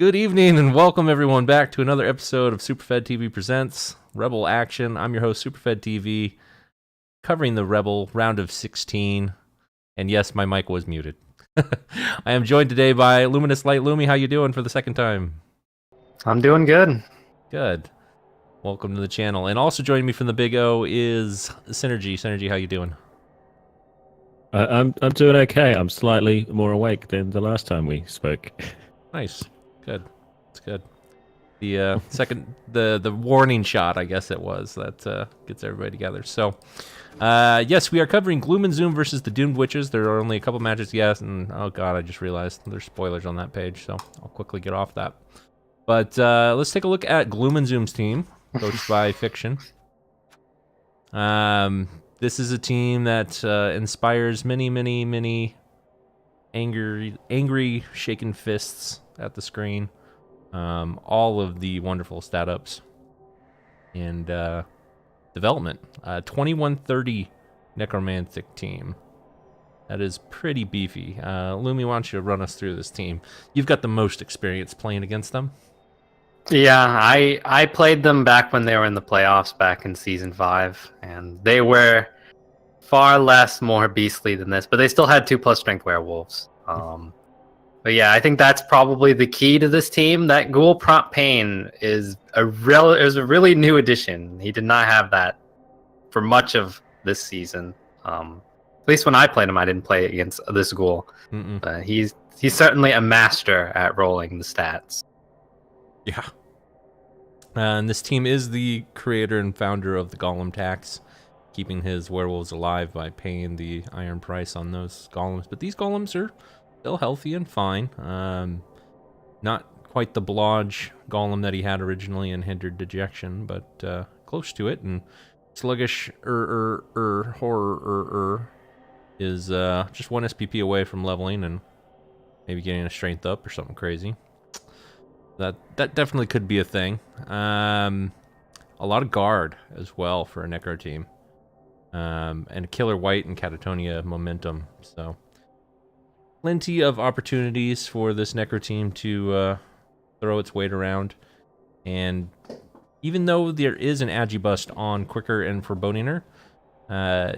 Good evening and welcome everyone back to another episode of Superfed TV Presents Rebel Action. I'm your host, Superfed TV, covering the Rebel round of 16. And yes, my mic was muted. I am joined today by Luminous Light Lumi. How you doing for the second time? I'm doing good. Good. Welcome to the channel. And also joining me from the Big O is Synergy. Synergy, how you doing? I'm doing okay. I'm slightly more awake than the last time we spoke. Nice. Good. It's good. The second, the warning shot, I guess it was, that gets everybody together. So, yes, we are covering Gloom and Zoom versus the Doomed Witches. There are only a couple matches, yes, and oh god, I just realized there's spoilers on that page, so I'll quickly get off that. But let's take a look at Gloom and Zoom's team, coached by Fiction. This is a team that inspires many angry shaken fists at the screen. All of the wonderful stat ups and development. 2130 necromantic team. That is pretty beefy. Lumi, why don't you run us through this team? You've got the most experience playing against them. Yeah, I played them back when they were in the playoffs back in Season 5, and they were far more beastly than this, but they still had 2+ strength werewolves. But yeah, I think that's probably the key to this team. That Ghoul Prompt Pain is a really new addition. He did not have that for much of this season. At least when I played him, I didn't play against this Ghoul. He's certainly a master at rolling the stats. Yeah. And this team is the creator and founder of the Golem tax, keeping his werewolves alive by paying the iron price on those golems. But these golems are still healthy and fine. Not quite the Blodge golem that he had originally in Hindered Dejection, but close to it. And Sluggish Horror is just 1 SPP away from leveling and maybe getting a strength up or something crazy. That definitely could be a thing. A lot of guard as well for a Necro team. And Killer White and Catatonia momentum. So plenty of opportunities for this Necro team to throw its weight around. And even though there is an Agibust on Quicker and Forebodiner,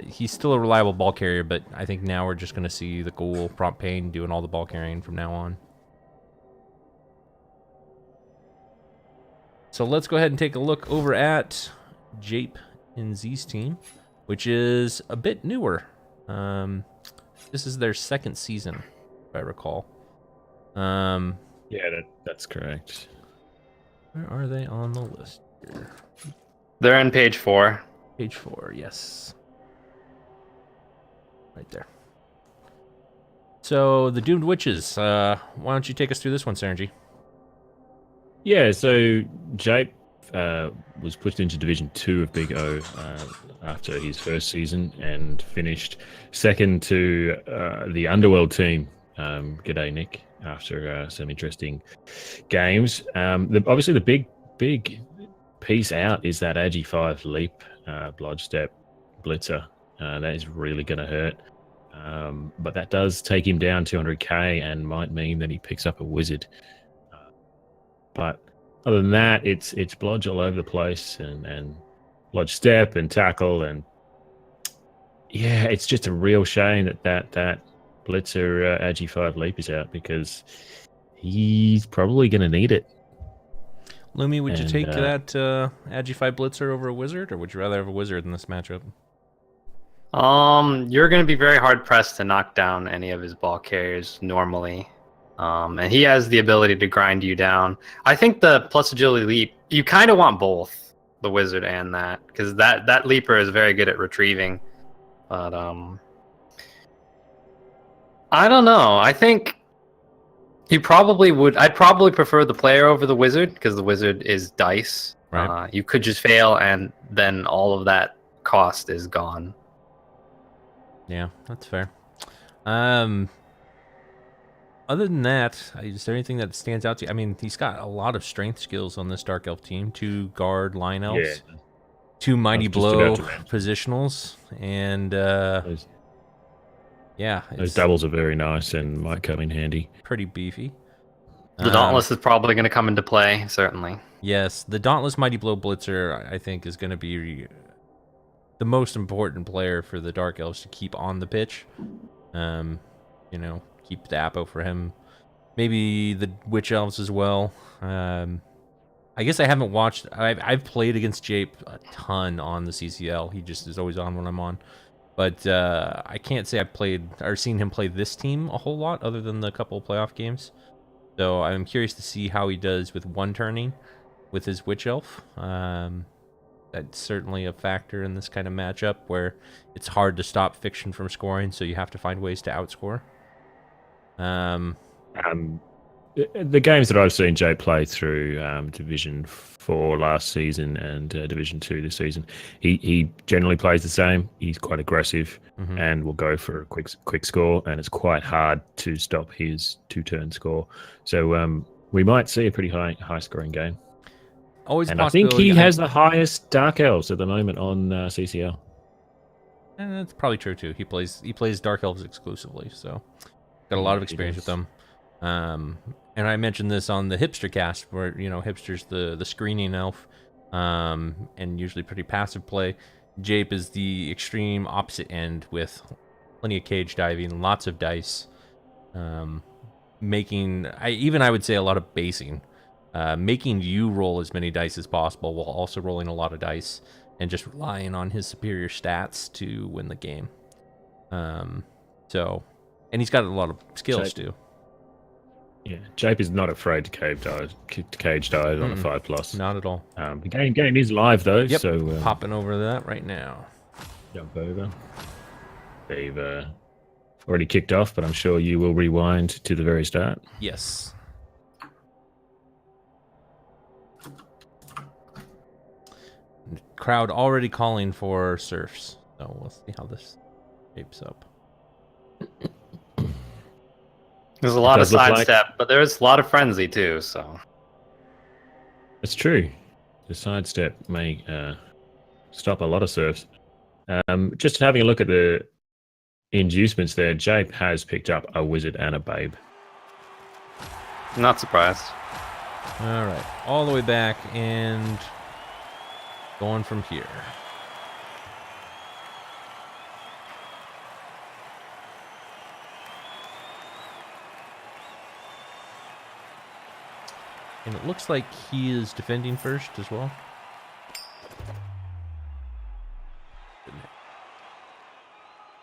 he's still a reliable ball carrier, but I think now we're just going to see the Ghoul Prompt Pain doing all the ball carrying from now on. So let's go ahead and take a look over at Jape and Z's team, which is a bit newer. This is their second season, if I recall. Yeah, that's correct. Where are they on the list here? They're on page 4. Page 4, yes. Right there. So, the Doomed Witches. Why don't you take us through this one, Synergy? Yeah, so Jape was pushed into Division 2 of Big O after his first season and finished second to the Underworld team. G'day, Nick, after some interesting games. Obviously, the big piece out is that Agi 5 Leap Blodge Step Blitzer. That is really going to hurt. But that does take him down 200k and might mean that he picks up a Wizard. But other than that, it's Blodge all over the place and Blodge Step and Tackle, and yeah, it's just a real shame that Blitzer Agi 5 Leap is out because he's probably going to need it. Lumi, would you take that Agi 5 Blitzer over a Wizard, or would you rather have a Wizard in this matchup? You're going to be very hard pressed to knock down any of his ball carriers normally. And he has the ability to grind you down. I think the plus agility leap, you kind of want both the Wizard and that, because that leaper is very good at retrieving. But I don't know. I think you probably would. I'd probably prefer the player over the Wizard, because the Wizard is dice. Right. You could just fail, and then all of that cost is gone. Yeah, that's fair. Other than that, is there anything that stands out to you? I mean, he's got a lot of strength skills on this Dark Elf team. 2 guard line elves, 2 mighty blow positionals, and yeah, those doubles are very nice and might come in handy. Pretty beefy. The Dauntless is probably going to come into play, certainly. Yes, the Dauntless Mighty Blow Blitzer, I think, is going to be the most important player for the Dark Elves to keep on the pitch. You know, keep the app out for him. Maybe the Witch Elves as well. I guess I haven't watched. I've played against Jape a ton on the CCL. He just is always on when I'm on. But I can't say I've played or seen him play this team a whole lot, other than the couple of playoff games. So I'm curious to see how he does with one turning with his Witch Elf. That's certainly a factor in this kind of matchup where it's hard to stop Fiction from scoring, so you have to find ways to outscore. The games that I've seen Jay play through Division 4 last season and Division 2 this season, he generally plays the same. He's quite aggressive and will go for a quick score, and it's quite hard to stop his 2-turn score. So we might see a pretty high scoring game. Always and I think he has the highest Dark Elves at the moment on CCL. And that's probably true too. He plays Dark Elves exclusively, so got a lot of experience with them. And I mentioned this on the Hipster cast, where Hipster's the screening elf, and usually pretty passive play. Jape is the extreme opposite end with plenty of cage diving, lots of dice, making I would say a lot of basing, making you roll as many dice as possible while also rolling a lot of dice and just relying on his superior stats to win the game. And he's got a lot of skills too. Yeah, Jape is not afraid to cage dive on a 5+. Not at all. The game is live though, yep. So popping over that right now. Jump over. They've already kicked off, but I'm sure you will rewind to the very start. Yes. Crowd already calling for surfs, so we'll see how this shapes up. There's a lot of sidestep, but there's a lot of frenzy too, so. It's true. The sidestep may stop a lot of serves. Just having a look at the inducements there, Jape has picked up a wizard and a babe. Not surprised. All right, all the way back and going from here. And it looks like he is defending first as well.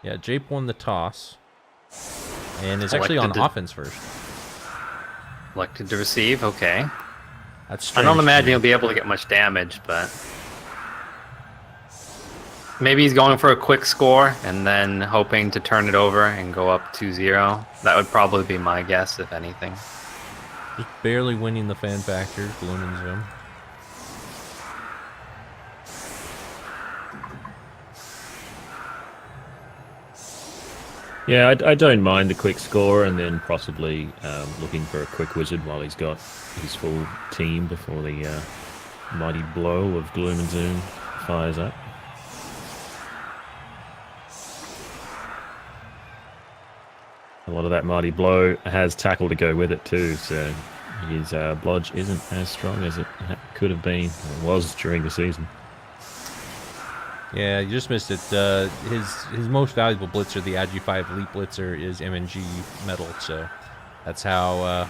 Yeah, Jape won the toss. And is actually on offense first. Elected to receive, okay. That's strange. I don't imagine he'll be able to get much damage, but maybe he's going for a quick score and then hoping to turn it over and go up 2-0. That would probably be my guess, if anything. Just barely winning the fan factor, Gloom and Zoom. Yeah, I don't mind the quick score and then possibly looking for a quick wizard while he's got his full team before the mighty blow of Gloom and Zoom fires up. A lot of that mighty blow has tackle to go with it too, so his blodge isn't as strong as it could have been or was during the season. Yeah, you just missed it. His most valuable blitzer, the Agi5 Elite Blitzer, is MNG metal, so that's how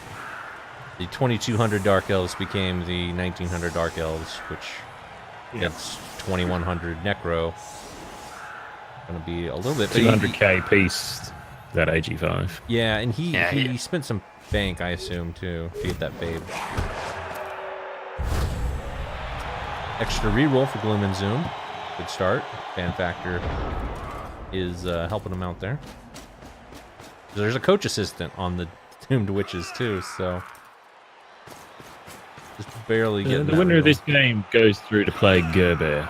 the 2200 Dark Elves became the 1900 Dark Elves, which gets 2100 Necro. Going to be a little bit... 200k piece, that Agi5. Yeah, and he spent some bank, I assume, too, to get that babe. Extra reroll for Gloom and Zoom. Good start. Fan factor is helping him out there. There's a coach assistant on the Doomed Witches too, so just barely getting the winner of this game goes through to play Gerber,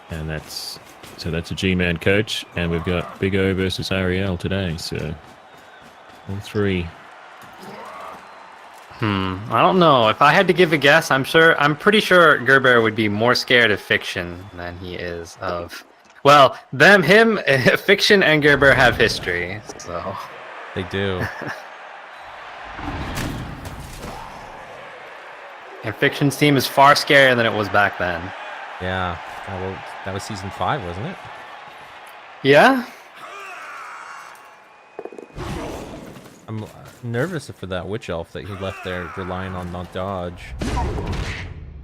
and that's a G-Man coach, and we've got Big O versus Ariel today. So all three. I don't know. If I had to give a guess, I'm pretty sure Gerber would be more scared of Fiction than he is of... Well, Fiction and Gerber have history, so... They do. And Fiction's team is far scarier than it was back then. Yeah. Well, that was season 5, wasn't it? Yeah? I'm nervous for that witch elf that he left there, relying on not dodge,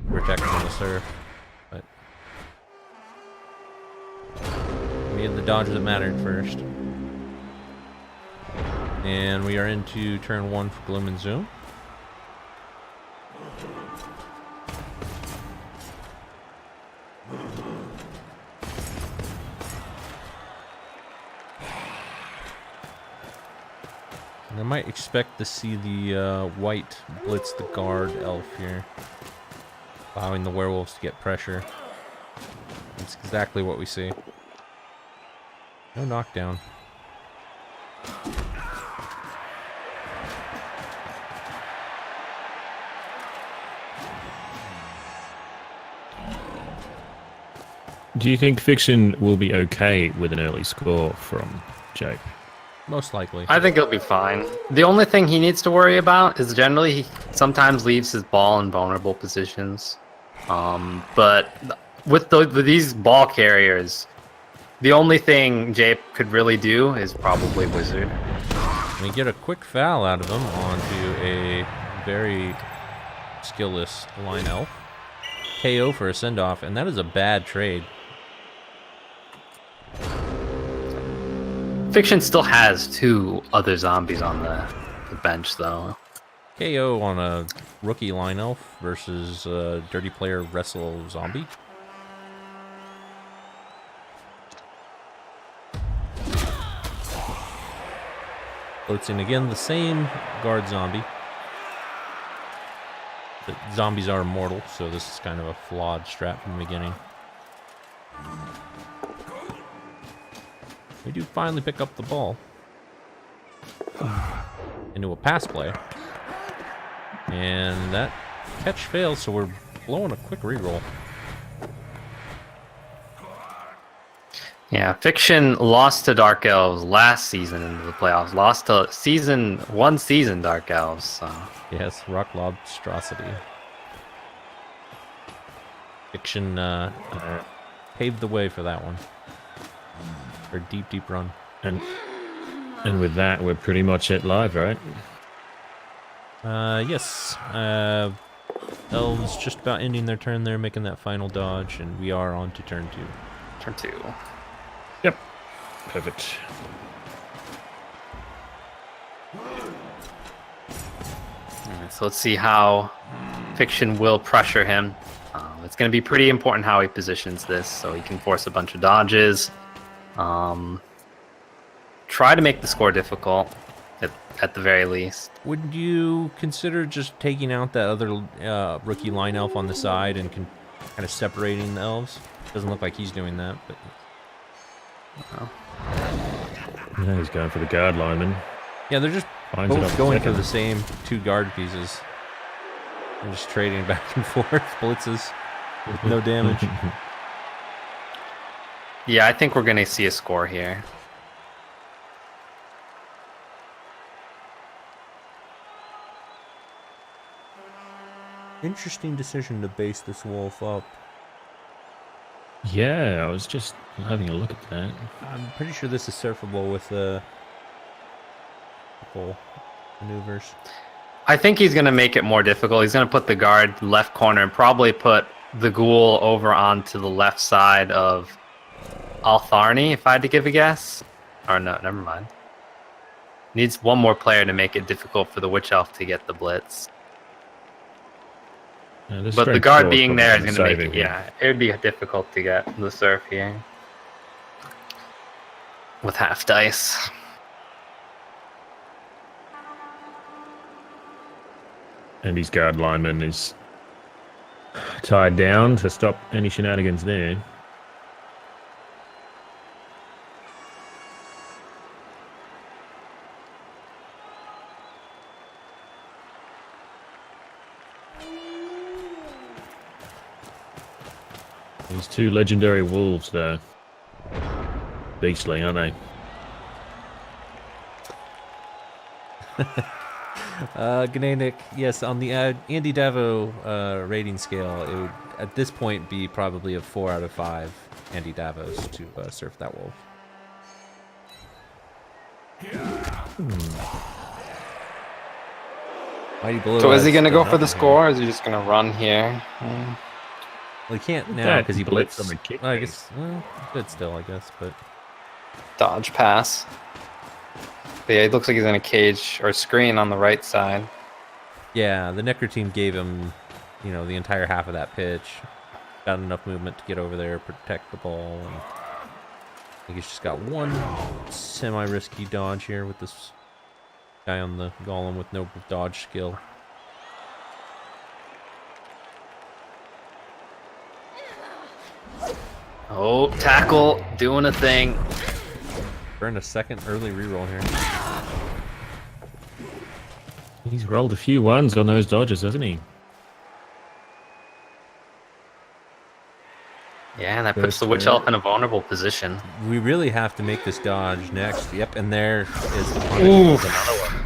protecting the surf. But we had the dodge that mattered first. And we are into turn 1 for Gloom and Zoom. And I might expect to see the white blitz the guard elf here, allowing the werewolves to get pressure. That's exactly what we see. No knockdown. Do you think Fiction will be okay with an early score from Jake? Most likely. I think he'll be fine. The only thing he needs to worry about is generally he sometimes leaves his ball in vulnerable positions. But with these ball carriers, the only thing Jape could really do is probably Wizard. We get a quick foul out of him onto a very skillless line elf. KO for a send-off, and that is a bad trade. Fiction still has 2 other zombies on the bench, though. KO on a rookie line elf versus a dirty player wrestle zombie. Floats in again, the same guard zombie. The zombies are immortal, so this is kind of a flawed strat from the beginning. We do finally pick up the ball into a pass play. And that catch fails, so we're blowing a quick reroll. Yeah, Fiction lost to Dark Elves last season in the playoffs. Lost to one season Dark Elves. So. Yes, rock lobstrosity. Fiction paved the way for that one. For a deep, deep run. And with that, we're pretty much at live, right? Yes. Elves just about ending their turn there, making that final dodge, and we are on to turn 2. Turn 2. Yep. Perfect. Alright, so let's see how Fiction will pressure him. It's going to be pretty important how he positions this, so he can force a bunch of dodges. Try to make the score difficult, at the very least. Would you consider just taking out that other rookie line elf on the side and kind of separating the elves? Doesn't look like he's doing that, but... Oh. Yeah, he's going for the guard lineman. Yeah, they're just Finds it both on going for second. the same 2 guard pieces. They're just trading back and forth, blitzes, with no damage. Yeah, I think we're going to see a score here. Interesting decision to base this wolf up. Yeah, I was just having a look at that. I'm pretty sure this is surfable with couple maneuvers. I think he's going to make it more difficult. He's going to put the guard left corner and probably put the ghoul over onto the left side of Altharni, if I had to give a guess. Or no, never mind. Needs one more player to make it difficult for the Witch Elf to get the blitz. But the guard being there is going to make it, yeah, it would be difficult to get the surf here. With half dice. And his guard lineman is tied down to stop any shenanigans there. These 2 legendary wolves, though. Beastly, aren't they? Gnanik, yes, on the Andy Davo rating scale, it would at this point be probably a 4 out of 5 Andy Davos to surf that wolf. Mighty Blow So is he has going to done go for the nothing here. score, or is he just going to run here? Well, he can't now That because he blitz blitzed. on the kick Well, I base. guess, well, good still, I guess, but Dodge pass. But yeah, it looks like he's in a cage or screen on the right side. yeah, the Necker team gave him, you know, the entire half of that pitch. Got enough movement to get over there, protect the ball, and I think he's just got one semi-risky dodge here with this guy on the golem with no dodge skill. Oh, tackle, doing a thing. Earned a second early reroll here. He's rolled a few ones on those dodges, hasn't he? Yeah, that puts the Witch Elf in a vulnerable position. We really have to make this dodge next. Yep, and there is the punish. Another one.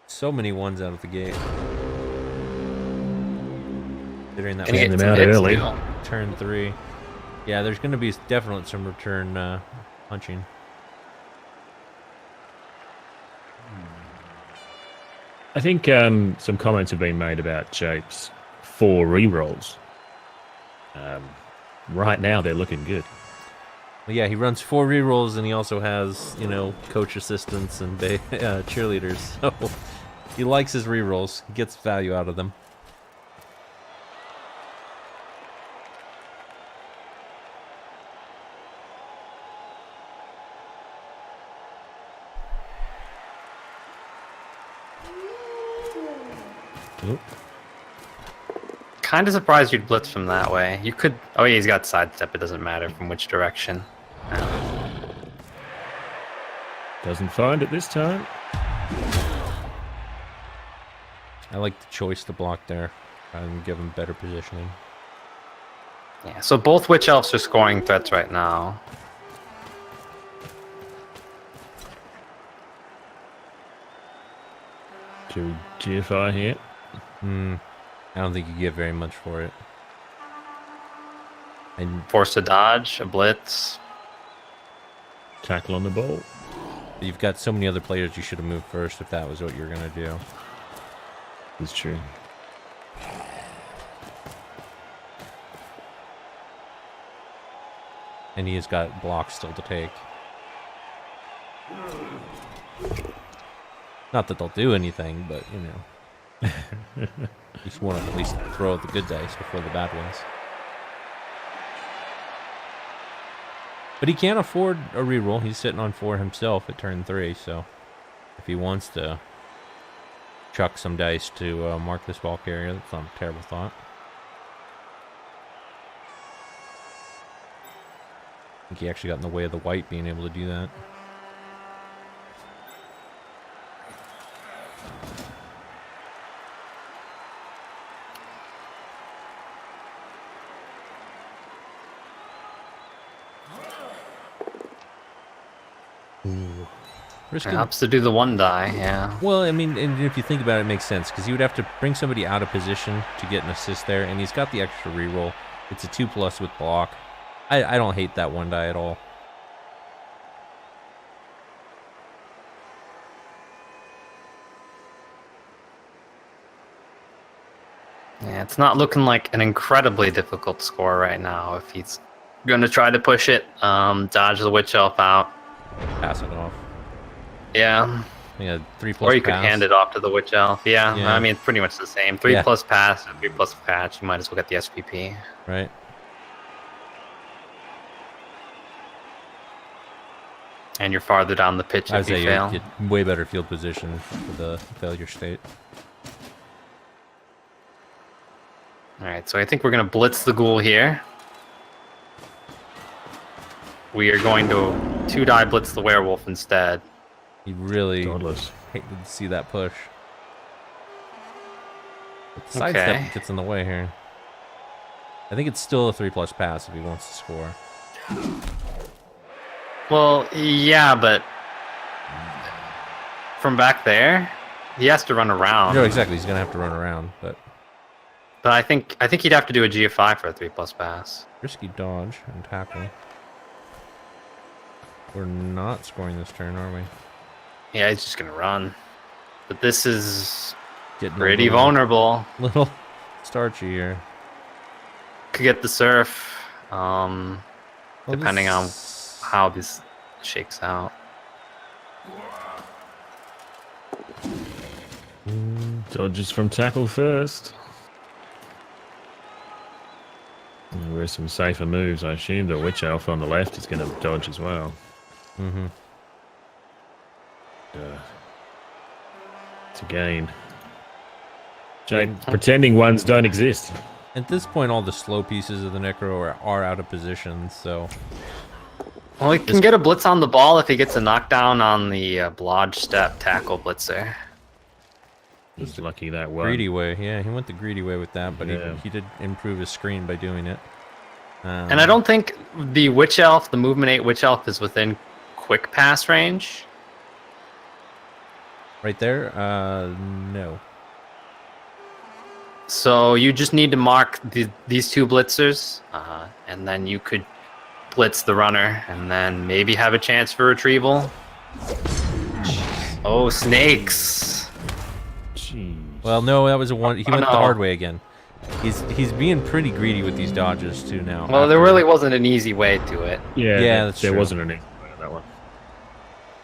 So many ones out of the gate. Considering that And he was Getting them out hits early. too. turn 3. Yeah, there's going to be definitely some return punching. I think some comments have been made about Jape's 4 rerolls. Right now, they're looking good. Well, yeah, he runs 4 rerolls, and he also has, you know, coach assistants and cheerleaders. So he likes his rerolls. He gets value out of them. Oh, Kind of surprised you'd blitz from that way. You could. Oh, yeah, he's got sidestep. It doesn't matter from which direction. doesn't find it this time. I like the choice to block there and give him better positioning. Yeah, so both Witch Elves are scoring threats right now. To GFI here. I don't think you get very much for it. And Force a dodge, a blitz. Tackle on the ball. you've got so many other players you should have moved first if that was what you were going to do. It's true. And he has got blocks still to take. Not that they'll do anything, but, you know. You just want to at least throw the good dice before the bad ones. But he can't afford a reroll. He's sitting on 4 himself at turn 3, so if he wants to chuck some dice to mark this ball carrier, that's not a terrible thought. I think he actually got in the way of the white being able to do that. Risking. Helps to do the 1 die, yeah. Well, I mean, and if you think about it, it makes sense because he would have to bring somebody out of position to get an assist there, and he's got the extra reroll. It's a 2+ with block. I don't hate that 1 die at all. Yeah, it's not looking like an incredibly difficult score right now. If he's going to try to push it, dodge the Witch Elf out. Pass it off. Yeah. Yeah, 3+ Or you could pass. hand it off to the Witch Elf. Yeah, Yeah. I mean, it's pretty much the same. 3+ Yeah. pass and 3+ catch. You might as well get the SPP. Right. And you're farther down the pitch I if would say you you fail. get way better field position for the failure state. Alright, so I think we're going to blitz the ghoul here. We are going to 2-die blitz the werewolf instead. He really Godless. hated to see that push. But the Okay. sidestep gets in the way here. I think it's still a 3+ pass if he wants to score. Well, yeah, but from back there, he has to run around. No, exactly. He's gonna have to run around, but I think he'd have to do a GFI for a 3+ pass. risky dodge and tackle. We're not scoring this turn, are we? Yeah, he's just gonna run. But this is Getting pretty vulnerable. Little starchy here. Could get the surf, depending on this- how this shakes out. Dodges from tackle first. Where's some safer moves? I assume the Witch Elf on the left is going to dodge as well. Mm-hmm. It's a gain. Jake, pretending ones don't exist. At this point, all the slow pieces of the Necro are out of position, so... Well, he can get a blitz on the ball if he gets a knockdown on the blodge step tackle blitzer. He's lucky that one. Greedy way, yeah, he went the greedy way with that, but Yeah. he did improve his screen by doing it. And I don't think the Witch Elf, the Movement 8 Witch Elf, is within quick pass range. Right there? No. So you just need to mark these two blitzers, and then you could blitz the runner, and then maybe have a chance for retrieval. Oh, snakes! Jeez. Well, no, that was a one. He went the no. hard way again. He's being pretty greedy with these dodges too now. Well, there really wasn't an easy way to it. Yeah, Yeah, that's there true. wasn't an easy way on that one.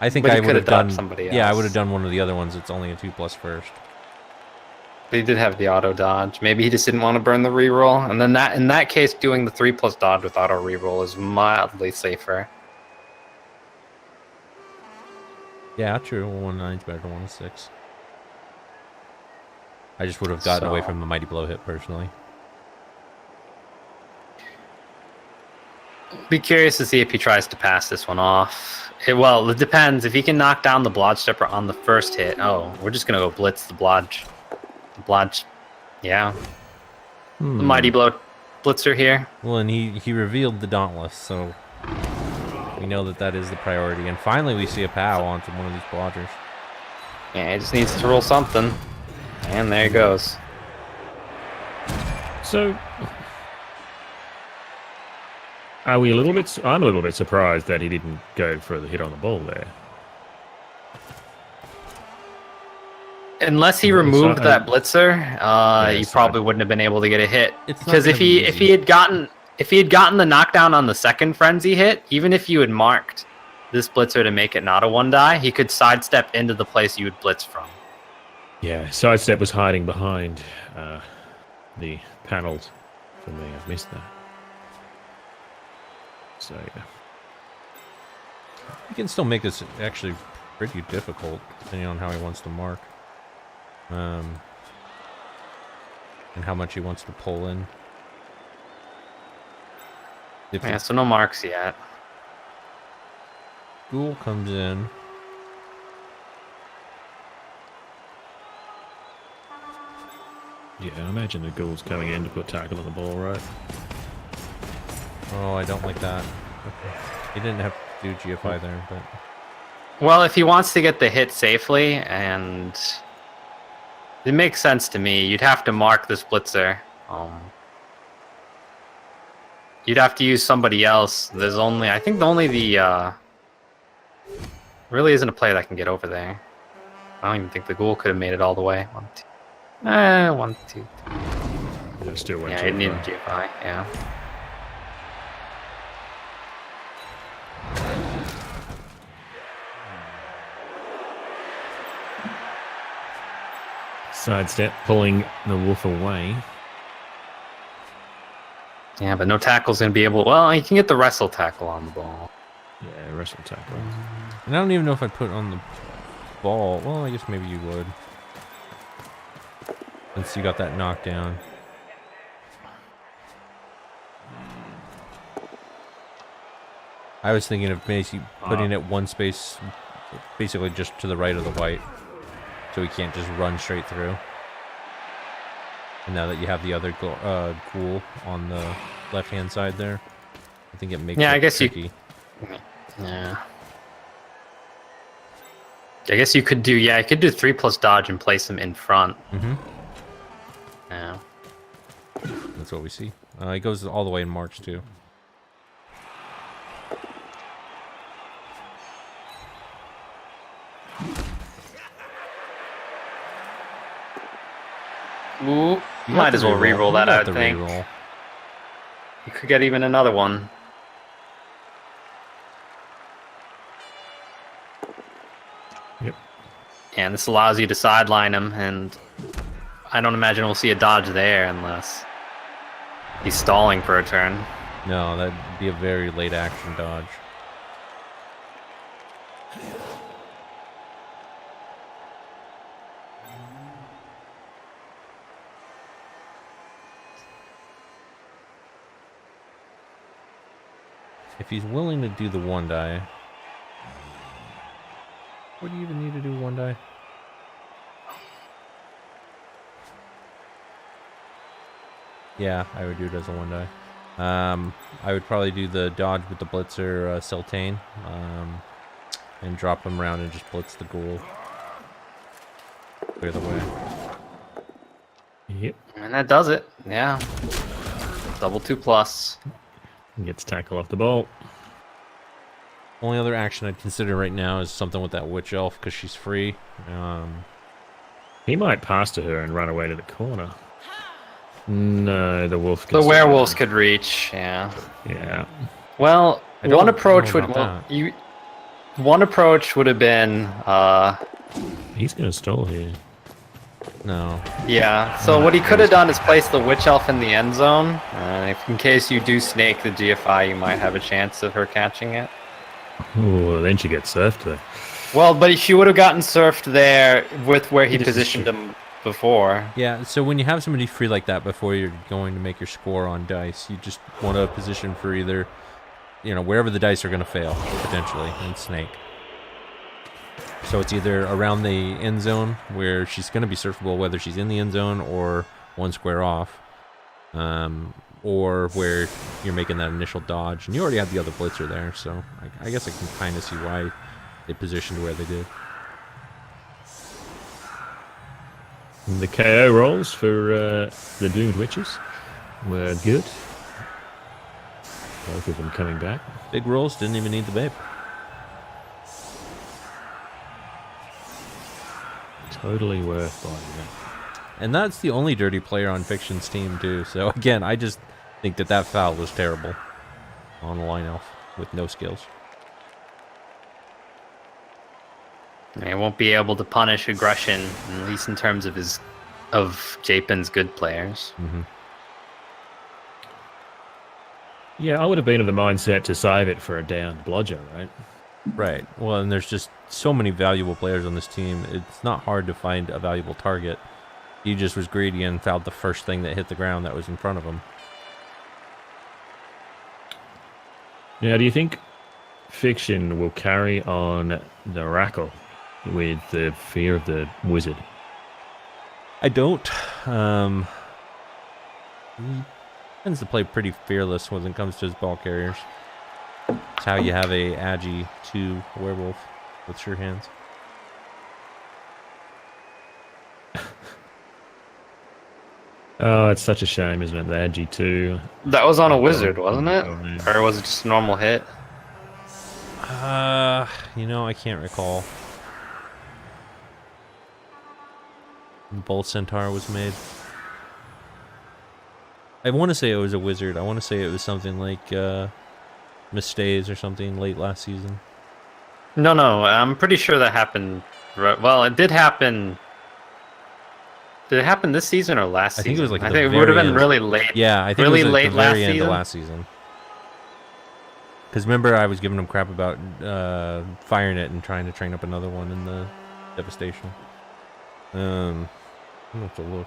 I think But he I would could have have dodged done somebody Yeah, I else. would have done one of the other ones. It's only a 2+ first. But he did have the auto dodge. Maybe he just didn't want to burn the reroll, and then in that case, doing the 3+ dodge with auto reroll is mildly safer. Yeah, true. 1-9 is better than 1-6. I just would have gotten away So- from the mighty blow hit personally. Be curious to see if he tries to pass this one off. Well, it depends. If he can knock down the blodge stepper on the first hit. Oh, we're just gonna go blitz the blodge. The blodge. Yeah. The mighty blow blitzer here. Well, and he revealed the Dauntless, so we know that is the priority. And finally, we see a POW onto one of these blodgers. Yeah, he just needs to roll something. And there he goes. So, are we a little bit? I'm a little bit surprised that he didn't go for the hit on the ball there. Unless he Well, removed so- that blitzer, he so- probably wouldn't have been able to get a hit. It's not Because gonna if be he easy. had gotten the knockdown on the second frenzy hit, even if you had marked this blitzer to make it not a 1-die, he could sidestep into the place you would blitz from. Yeah, sidestep was hiding behind the panels for me. I've missed that. So yeah. He can still make this actually pretty difficult, depending on how he wants to mark. And how much he wants to pull in. If Yeah, so no marks yet. Ghoul comes in. Yeah, I imagine the Ghoul's coming in to put tackle on the ball, right? Oh, I don't like that. Okay. He didn't have to do GFI there, but... Well, if he wants to get the hit safely, and it makes sense to me, you'd have to mark this blitzer. You'd have to use somebody else. There's only, I think, really isn't a player that can get over there. I don't even think the Ghoul could have made it all the way. 1, 2. 1, 2. Yeah, still went Yeah, too it needed far. GFI. Yeah. Sidestep, pulling the wolf away. Yeah, but no tackle's gonna be able. Well, he can get the wrestle tackle on the ball. Yeah, wrestle tackle. And I don't even know if I put on the ball. Well, I guess maybe you would. Since you got that knockdown. I was thinking of basically putting it one space, basically just to the right of the white. So he can't just run straight through. And now that you have the other ghoul on the left-hand side there, I think it makes Yeah, it I guess tricky. Yeah. I guess you could do, yeah, you could do 3+ dodge and place him in front. Mm-hmm. Yeah. That's what we see. He goes all the way in March, too. Ooh, might as well re-roll that, I would think. Re-roll. You could get even another one. Yep. And this allows you to sideline him, and I don't imagine we'll see a dodge there unless he's stalling for a turn. No, that'd be a very late action dodge. If he's willing to do the 1-die, what do you even need to do 1-die? Yeah, I would do it as a 1-die. I would probably do the dodge with the blitzer Seltane, and drop him around and just blitz the ghoul. Clear the way. Yep. And that does it. Yeah. Double 2+. Gets tackle off the ball. Only other action I'd consider right now is something with that witch elf because she's free. He might pass to her and run away to the corner. No, the wolf. The werewolves could reach. Yeah. Yeah. Well, one approach would that. one approach would have been He's gonna stall here. No. yeah. So what he could have done is place the witch elf in the end zone. If in case you do snake the GFI, you might have a chance of her catching it. Oh, then she gets surfed there. Well, but she would have gotten surfed there with where he positioned him before. Yeah, so when you have somebody free like that before you're going to make your score on dice, you just want to position for either, wherever the dice are going to fail, potentially, and snake. So it's either around the end zone, where she's going to be surfable whether she's in the end zone or one square off, or where you're making that initial dodge. And you already have the other blitzer there, so I guess I can kind of see why they positioned where they did. And the KO rolls for the Doomed Witches were good. Both of them coming back. Big rolls, didn't even need the babe. Totally worth buying that. And that's the only dirty player on Fiction's team, too. So, again, I just think that foul was terrible on the line elf with no skills. He won't be able to punish aggression, at least in terms of Japin's good players. Mm-hmm. Yeah, I would have been of the mindset to save it for a downed blodger, right? Right. Well, and there's just so many valuable players on this team. It's not hard to find a valuable target. He just was greedy and fouled the first thing that hit the ground that was in front of him. Now, do you think Fiction will carry on the Rackle with the fear of the wizard? I don't. He tends to play pretty fearless when it comes to his ball carriers. It's how you have a Agi 2 werewolf with sure hands. Oh, it's such a shame, isn't it? The Agi 2. That was on a wizard, wasn't it? Or was it just a normal hit? I can't recall. Bull Centaur was made. I want to say it was a wizard. I want to say it was something like Mistakes or something late last season. No, I'm pretty sure that happened. Well, it did happen. Did it happen this season or last season? I think it was like I think it would have been really late. Yeah, I think really it was late at the very last end season. of last season. Because remember, I was giving him crap about firing it and trying to train up another one in the devastation. I'm gonna have to look.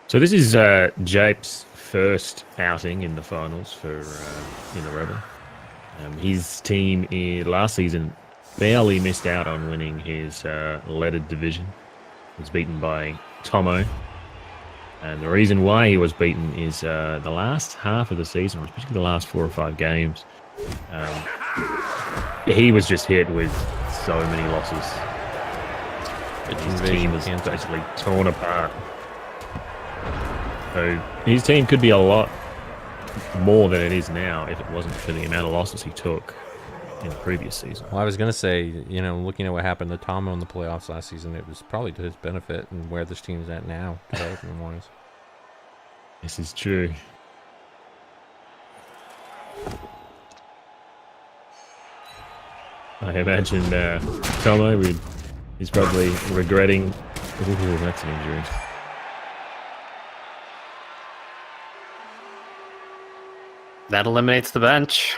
So this is Jape's first outing in the finals for in the REBBL. His team last season barely missed out on winning his leaded division. was beaten by Tomo. And the reason why he was beaten is the last half of the season, or especially the last 4 or 5 games, he was just hit with so many losses. His team was basically torn apart. So his team could be a lot more than it is now if it wasn't for the amount of losses he took in the previous season. Well, I was going to say, you know, looking at what happened to Tomo in the playoffs last season, it was probably to his benefit and where this team is at now, development-wise. This is true. I imagine Tomo is probably regretting. Ooh, that's an injury. That eliminates the bench.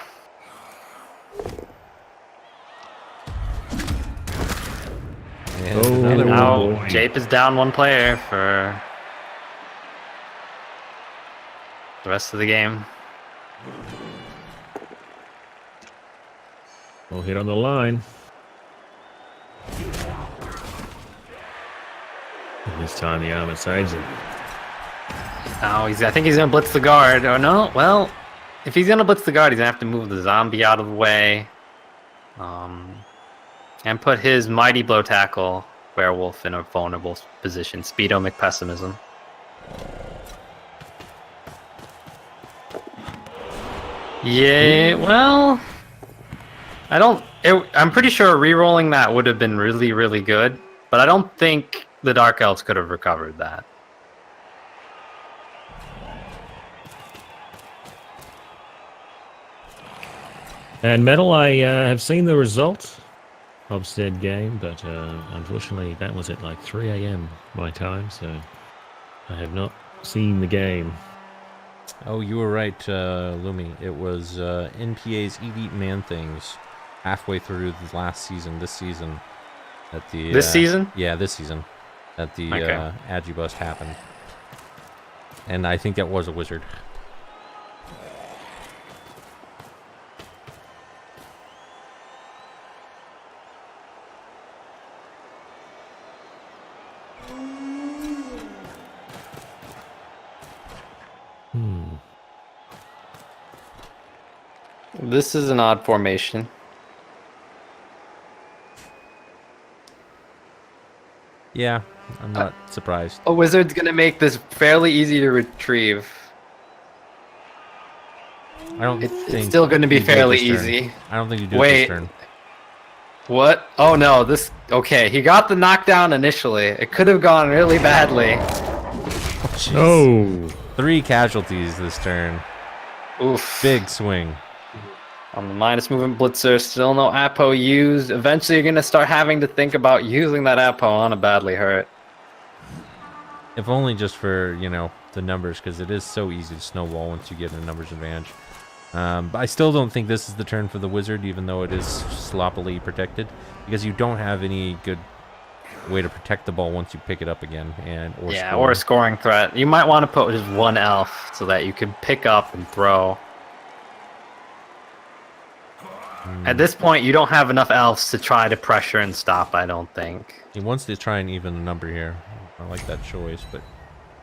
And Oh, another And one. now boy. Jape is down 1 player for the rest of the game. Well hit on the line. And this time the armor saves him. Now I think he's gonna blitz the guard. Or no, well, if he's gonna blitz the guard, he's gonna have to move the zombie out of the way, and put his mighty blow tackle werewolf in a vulnerable position. Speedo McPessimism. Yeah, well, I'm pretty sure re-rolling that would have been really, really good, but I don't think the Dark Elves could have recovered that. And Metal, I have seen the result of said game, but unfortunately that was at like 3 a.m. my time, so I have not seen the game. Oh, you were right, Lumi. It was NPA's Elite Man Things halfway through the last season, this season. At the This season? Yeah, this season. That the Okay. Agibust happened. And I think that was a wizard. This is an odd formation. Yeah, I'm not surprised. A wizard's gonna make this fairly easy to retrieve. I don't It's think still gonna be you do it fairly this turn. easy. I don't think you do it Wait. this turn. What? Oh no, this... Okay, he got the knockdown initially. It could have gone really badly. Jeez. Oh, 3 casualties this turn. Oof. Big swing. On the minus movement blitzer, still no Apo used. Eventually you're gonna start having to think about using that Apo on a badly hurt. If only just for, you know, the numbers, because it is so easy to snowball once you get a numbers advantage. But I still don't think this is the turn for the wizard, even though it is sloppily protected, because you don't have any good way to protect the ball once you pick it up again, or Yeah, score. or a scoring threat. You might want to put just 1 elf so that you can pick up and throw. At this point, you don't have enough elves to try to pressure and stop, I don't think. He wants to try and even the number here. I like that choice, but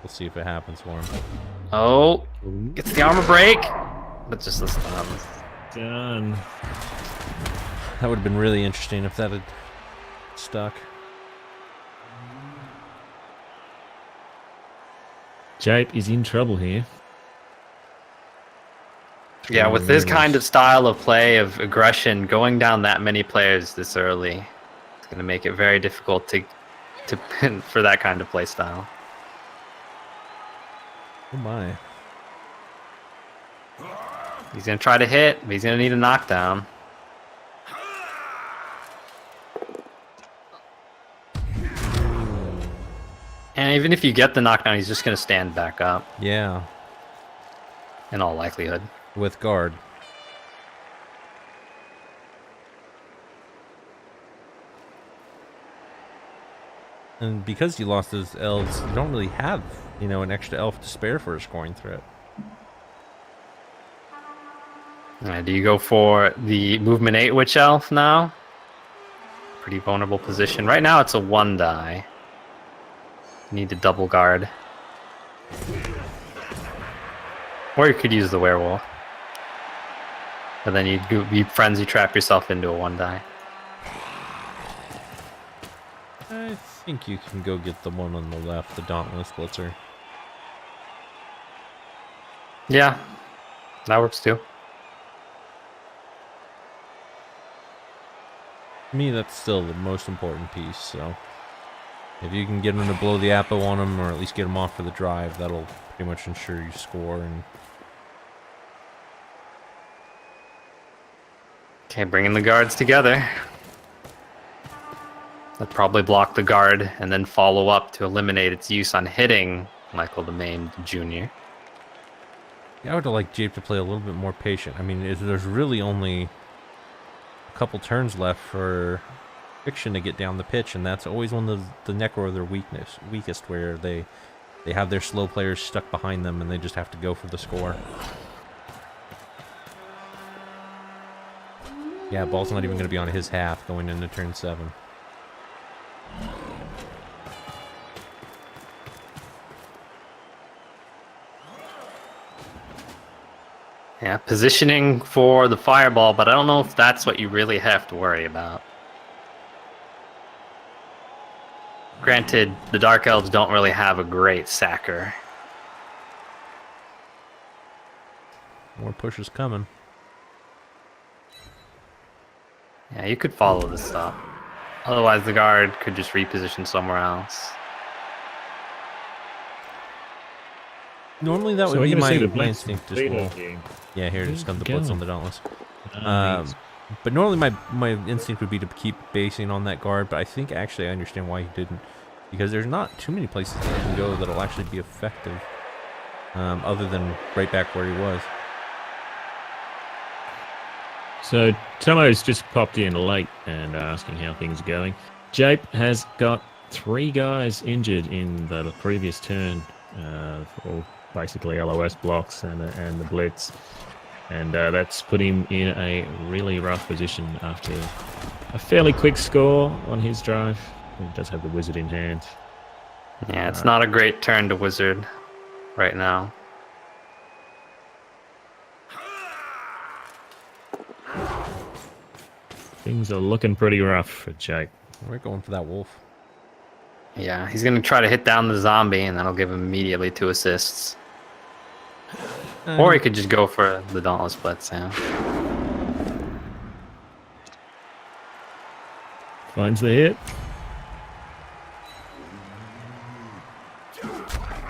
we'll see if it happens for him. Oh, gets the armor break, but just the stuns. done. That would have been really interesting if that had stuck. Jape is in trouble here. Yeah, with this kind of style of play, of aggression, going down that many players this early, it's going to make it very difficult to pin for that kind of play style. Oh my. He's going to try to hit, but he's going to need a knockdown. And even if you get the knockdown, he's just going to stand back up, Yeah, in all likelihood. with guard. And because you lost those elves, you don't really have, you know, an extra elf to spare for a scoring threat. Do you go for the movement 8 witch elf now? Pretty vulnerable position. Right now it's a 1 die. You need to double guard. Or you could use the werewolf. But then you frenzy trap yourself into a 1-die. I think you can go get the one on the left, the Dauntless Blitzer. Yeah, that works too. To me, that's still the most important piece, so... If you can get him to blow the Appo on him, or at least get him off for the drive, that'll pretty much ensure you score. And Okay, bringing the guards together. That'd probably block the guard and then follow up to eliminate its use on hitting Michael the Maimed Jr. yeah, I would like Jape to play a little bit more patient. I mean, there's really only a couple turns left for Fiction to get down the pitch, and that's always one of the Necro their weakest, where they have their slow players stuck behind them and they just have to go for the score. Yeah, ball's not even going to be on his half going into turn 7. Yeah, positioning for the fireball, but I don't know if that's what you really have to worry about. Granted, the Dark Elves don't really have a great sacker. More pushes coming. Yeah, you could follow this stuff. Otherwise, the guard could just reposition somewhere else. Normally that So would we're be gonna see the my Blitz instinct as later well. here. Yeah, here, just come the Go. Blitz on the Dauntless. Nice. But normally my instinct would be to keep basing on that guard, but I think actually I understand why he didn't. Because there's not too many places that he can go that'll actually be effective, other than right back where he was. So Tomo's just popped in late and asking how things are going. Jape has got 3 guys injured in the previous turn, for basically LOS blocks and the blitz, and that's put him in a really rough position after a fairly quick score on his drive. He does have the wizard in hand. Yeah, it's not a great turn to wizard right now. Things are looking pretty rough for Jape. We're going for that wolf. Yeah, he's going to try to hit down the zombie, and that'll give him immediately 2 assists. Or he could just go for the Dauntless Blitz, yeah. Finds the hit.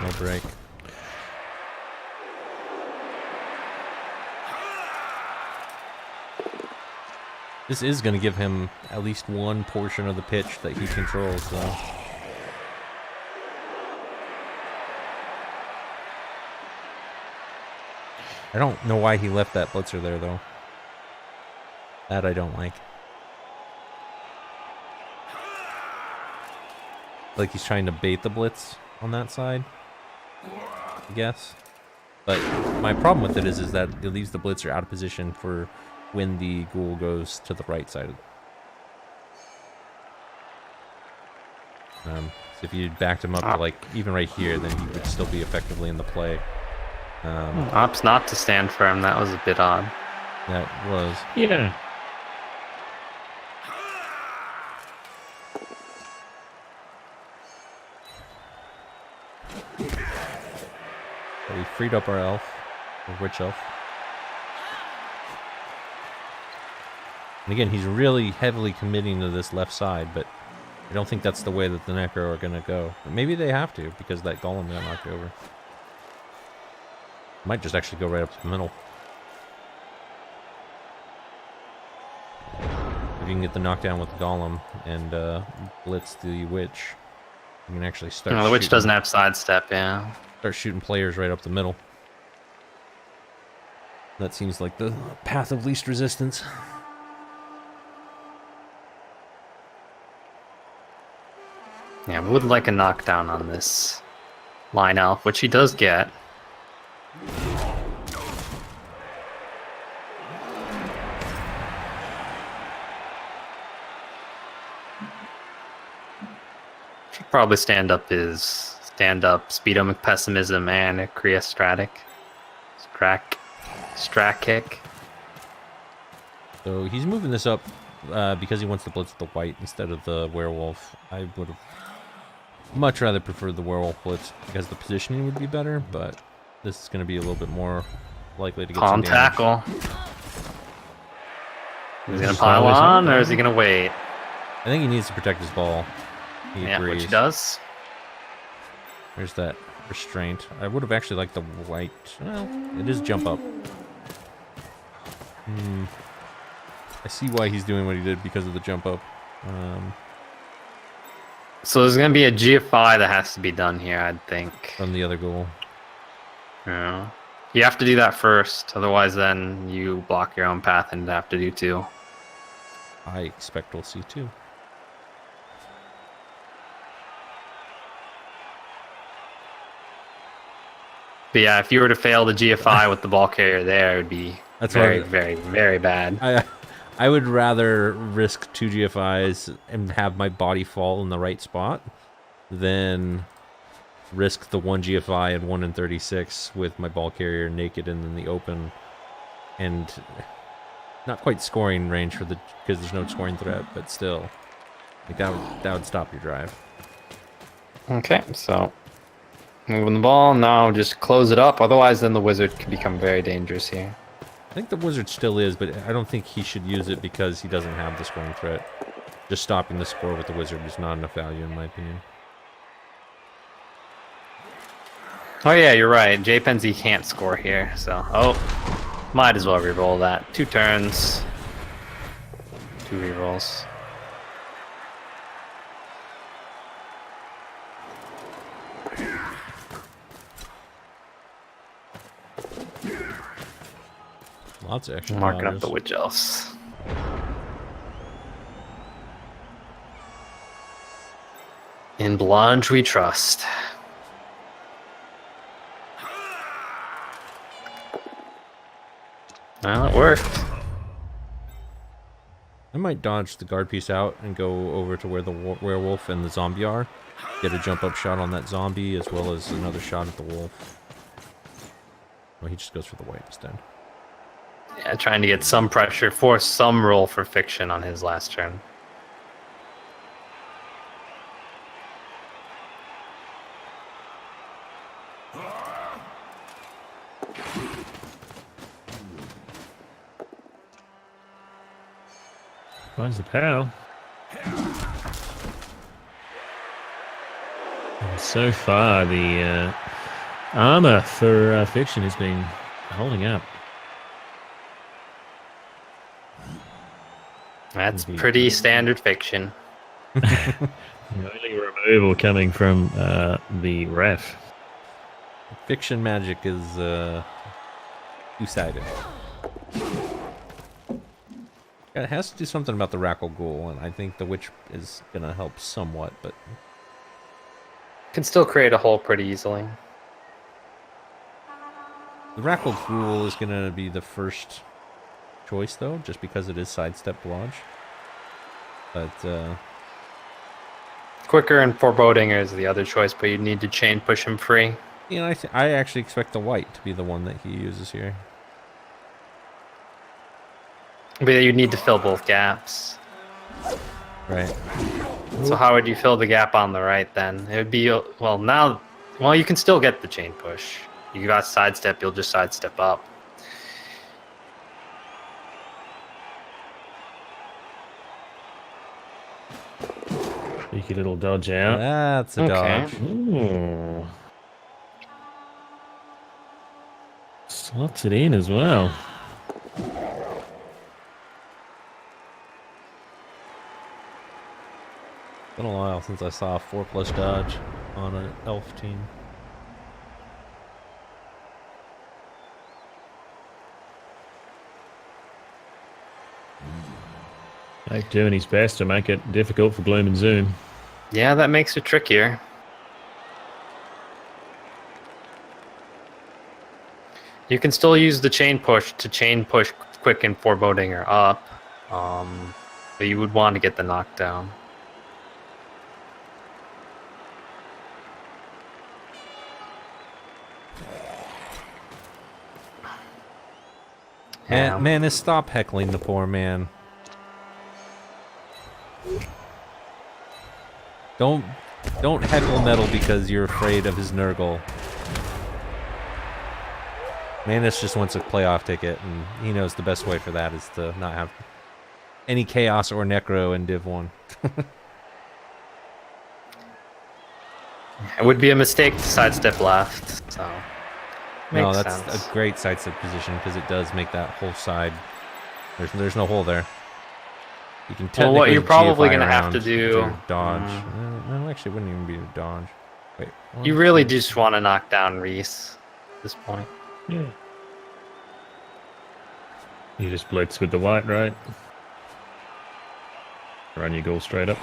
No break. This is going to give him at least one portion of the pitch that he controls, though. I don't know why he left that blitzer there, though. That I don't like. Like he's trying to bait the blitz on that side, I guess. But my problem with it is that it leaves the blitzer out of position for when the ghoul goes to the right side. So if you backed him up to like even right here, then he would still be effectively in the play. Ops not to stand firm, that was a bit odd. That was. Yeah. We freed up our elf, or witch elf. And again, he's really heavily committing to this left side, but I don't think that's the way that the Necro are going to go. But maybe they have to, because that golem got knocked over. Might just actually go right up the middle. If you can get the knockdown with the golem and blitz the witch, you can actually start. No, the witch doesn't have sidestep, yeah. Start shooting players right up the middle. That seems like the path of least resistance. Yeah, we would like a knockdown on this line elf, which he does get. Should Probably stand up, speedo pessimism, and a Kriya Strat kick. So he's moving this up because he wants to blitz the white instead of the werewolf. I would have much rather preferred the werewolf blitz because the positioning would be better, but this is going to be a little bit more likely to get some damage. Tackle. Is he going to pile on, or is he going to wait? I think he needs to protect his ball. He agrees. Which he does. There's that restraint. I would have actually liked the white. Well, it is jump up. I see why he's doing what he did because of the jump up. So there's going to be a GFI that has to be done here, I think. From the other goal. Yeah. You have to do that first, otherwise then you block your own path and have to do 2. I expect we'll see 2. But yeah, if you were to fail the GFI with the ball carrier there, it would be very bad. I would rather risk 2 GFIs and have my body fall in the right spot than risk the 1 GFI and 1 in 36 with my ball carrier naked and in the open and not quite scoring range because there's no scoring threat, but still, like that would stop your drive. Okay, so moving the ball now, just close it up. Otherwise, then the wizard can become very dangerous here. I think the wizard still is, but I don't think he should use it because he doesn't have the scoring threat. Just stopping the score with the wizard is not enough value, in my opinion. Oh yeah, you're right. J-Penzi can't score here, so might as well reroll that. 2 turns, 2 rerolls. Lots of extra Marking dodges. up the witch elves. In Blanche we trust. Well, it worked. I might dodge the guard piece out and go over to where the werewolf and the zombie are. Get a jump up shot on that zombie as well as another shot at the wolf. Well, he just goes for the white instead. Yeah, trying to get some pressure, force some roll for fiction on his last turn. Finds the POW. And so far, the armor for Fiction has been holding up. That's pretty standard Fiction. The only removal coming from the ref. Fiction magic is two-sided. It has to do something about the Rackle Ghoul, and I think the Witch is going to help somewhat, but... Can still create a hole pretty easily. The Rackle Ghoul is going to be the first choice, though, just because it is sidestep dodge. But, Quicker and Forebodinger is the other choice, but you'd need to chain push him free. you know, I actually expect the White to be the one that he uses here. But you'd need to fill both gaps. Right. So how would you fill the gap on the right then? It would be, well, you can still get the chain push. You got sidestep, you'll just sidestep up. Cheeky little dodge out. That's a dodge. Ooh. Slots it in as well. Been a while since I saw a 4+ dodge on an elf team. Like doing his best to make it difficult for Gloom and Zoom. Yeah, that makes it trickier. You can still use the chain push to chain push Quick and Forebodinger up, but you would want to get the knockdown. Yeah. Man, stop heckling the poor man. Don't heckle Nettle because you're afraid of his Nurgle. Manus just wants a playoff ticket, and he knows the best way for that is to not have any Chaos or Necro in Div 1. It would be a mistake to sidestep left, so No, makes that's sense. a great sidestep position because it does make that whole side. There's no hole there. You can technically Well, what you're probably GFI gonna have around to do, dodge. No, actually, it wouldn't even be a dodge. Wait, you really just want to knock down Reese at this point. Yeah. You just blitz with the white, right? Run your goal straight up.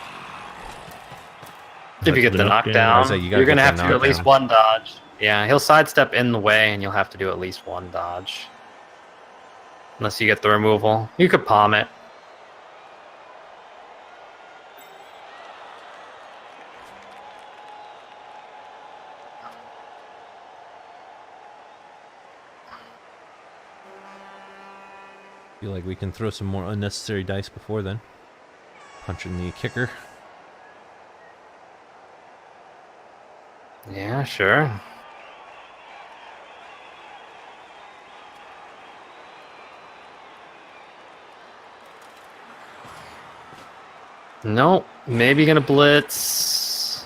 If you get the knockdown, So you you're gonna have to do at knockdown. least one dodge. Yeah, he'll sidestep in the way, and you'll have to do at least one dodge. Unless you get the removal. You could palm it. Feel like we can throw some more unnecessary dice before then. Punching the kicker. Yeah, sure. No, maybe gonna blitz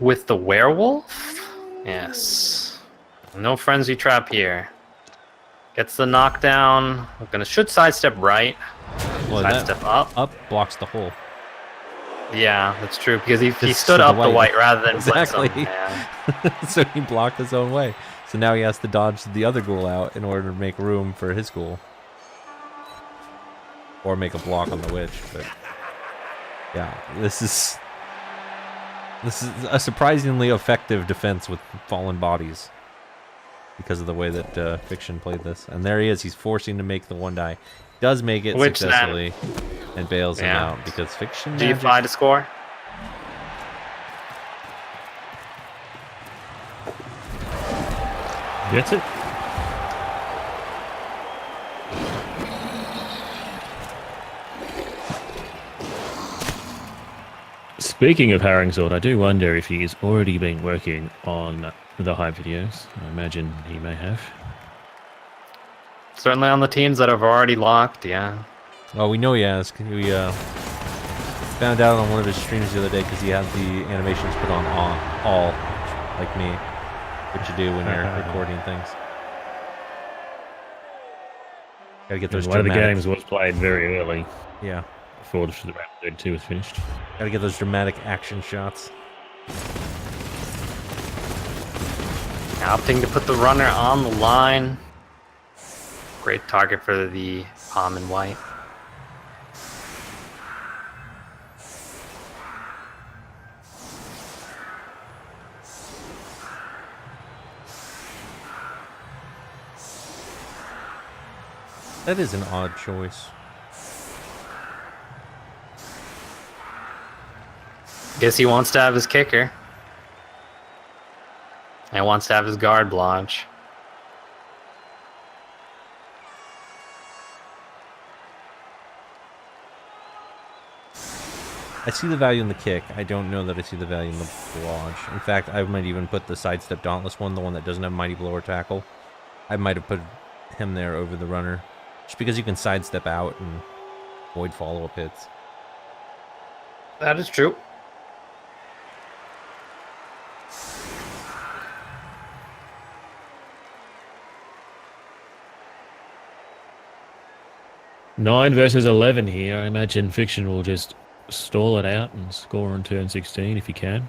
with the werewolf? Yes. No frenzy trap here. Gets the knockdown. We're gonna should sidestep right. Well, Sidestep up. Up blocks the hole. Yeah, that's true because he Just stood to the up the white. white rather than Exactly. blitz him. Yeah. So he blocked his own way. So now he has to dodge the other ghoul out in order to make room for his ghoul. Or make a block on the witch, but yeah, this is a surprisingly effective defense with fallen bodies because of the way that Fiction played this. And there he is. He's forcing to make the one die. Does make it Witch successfully and bails him Yeah. out because Fiction Do you magic- find a score? Gets it. Speaking of Harringsword, I do wonder if he has already been working on the hype videos. I imagine he may have. Certainly on the teams that have already locked, yeah. Oh, we know he has. We found out on one of his streams the other day because he had the animations put on all, like me, what you do when you're recording things. Gotta get those One of the dramatic. games was played very early Yeah, before the round 32 was finished. gotta get those dramatic action shots. Opting to put the runner on the line. Great target for the palm and white. That is an odd choice. Guess he wants to have his kicker. And wants to have his guard blanche. I see the value in the kick. I don't know that I see the value in the lodge. In fact, I might even put the sidestep dauntless one, the one that doesn't have mighty blow or tackle. I might have put him there over the runner, just because you can sidestep out and avoid follow-up hits. That is true. Nine versus 11 here. I imagine Fiction will just stall it out and score on turn 16 if he can.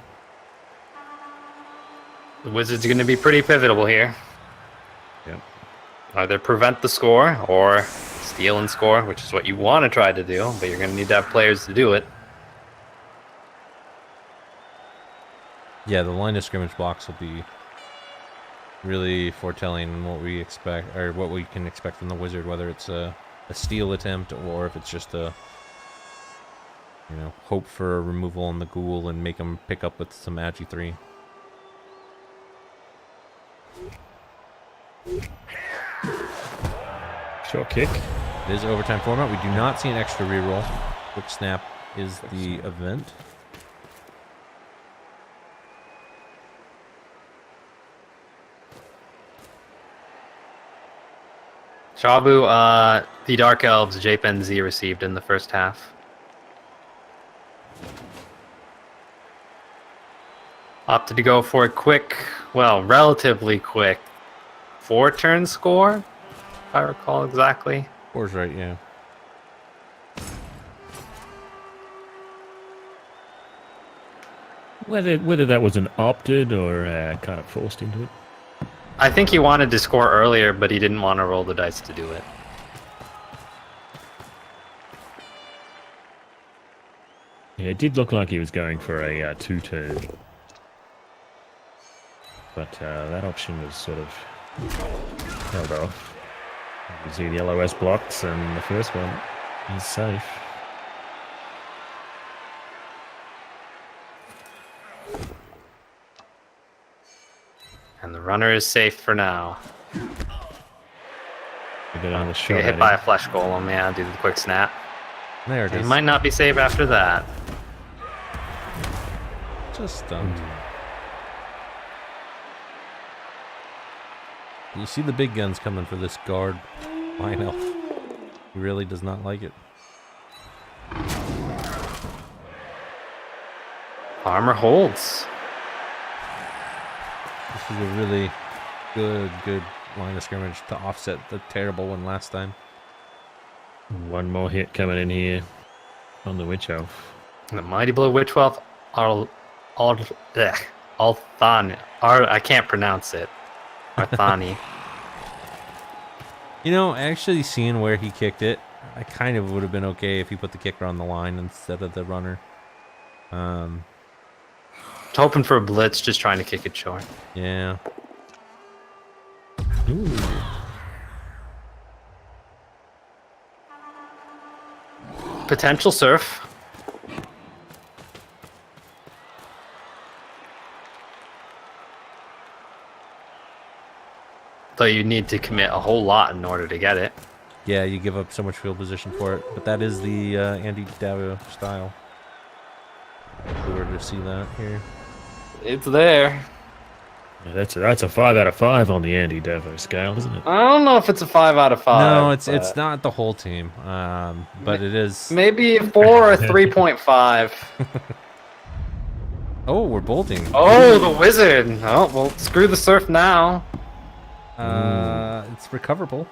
The Wizards are going to be pretty pivotal here. Yep. Either prevent the score or steal and score, which is what you want to try to do, but you're going to need to have players to do it. Yeah, the line of scrimmage blocks will be really foretelling in what we expect, or what we can expect from the Wizard, whether it's a steal attempt or if it's just a, hope for a removal on the ghoul and make them pick up with some Agi 3. Short kick. It is overtime format. We do not see an extra reroll. Quick snap is the event. Shabu, the Dark Elves, Jape and Z received in the first half. Opted to go for a quick, well, relatively quick 4-turn score, if I recall exactly. Four's right, yeah. Whether that was an opted or kind of forced into it. I think he wanted to score earlier, but he didn't want to roll the dice to do it. Yeah, it did look like he was going for a 2-turn. But that option was sort of held off. You see the LOS blocks, and the first one is safe. And the runner is safe for now. A bit on the shot Get hit at by him. a flesh golem, yeah, do the quick snap. There it It is. might not be safe after that. Just stunned. You see the big guns coming for this guard. Fine elf. He really does not like it. Armor holds. This is a really good line of scrimmage to offset the terrible one last time. One more hit coming in here on the Witch Elf. The Mighty Blow Witch Elf, Althani. I can't pronounce it. Arthani. You know, actually seeing where he kicked it, I kind of would have been okay if he put the kicker on the line instead of the runner. Hoping for a blitz, just trying to kick it short. Yeah. Ooh. Potential surf. Though you need to commit a whole lot in order to get it. Yeah, you give up so much field position for it. But that is the Andy Davio style. If we were to see that here. It's there. Yeah, that's a 5 out of 5 on the Andy Devo scale, isn't it? I don't know if it's a 5 out of 5. No, it's but not the whole team. But it is. maybe a 4 or a 3.5. Oh, we're bolting. Oh, the wizard. Oh, well, screw the surf now. It's recoverable.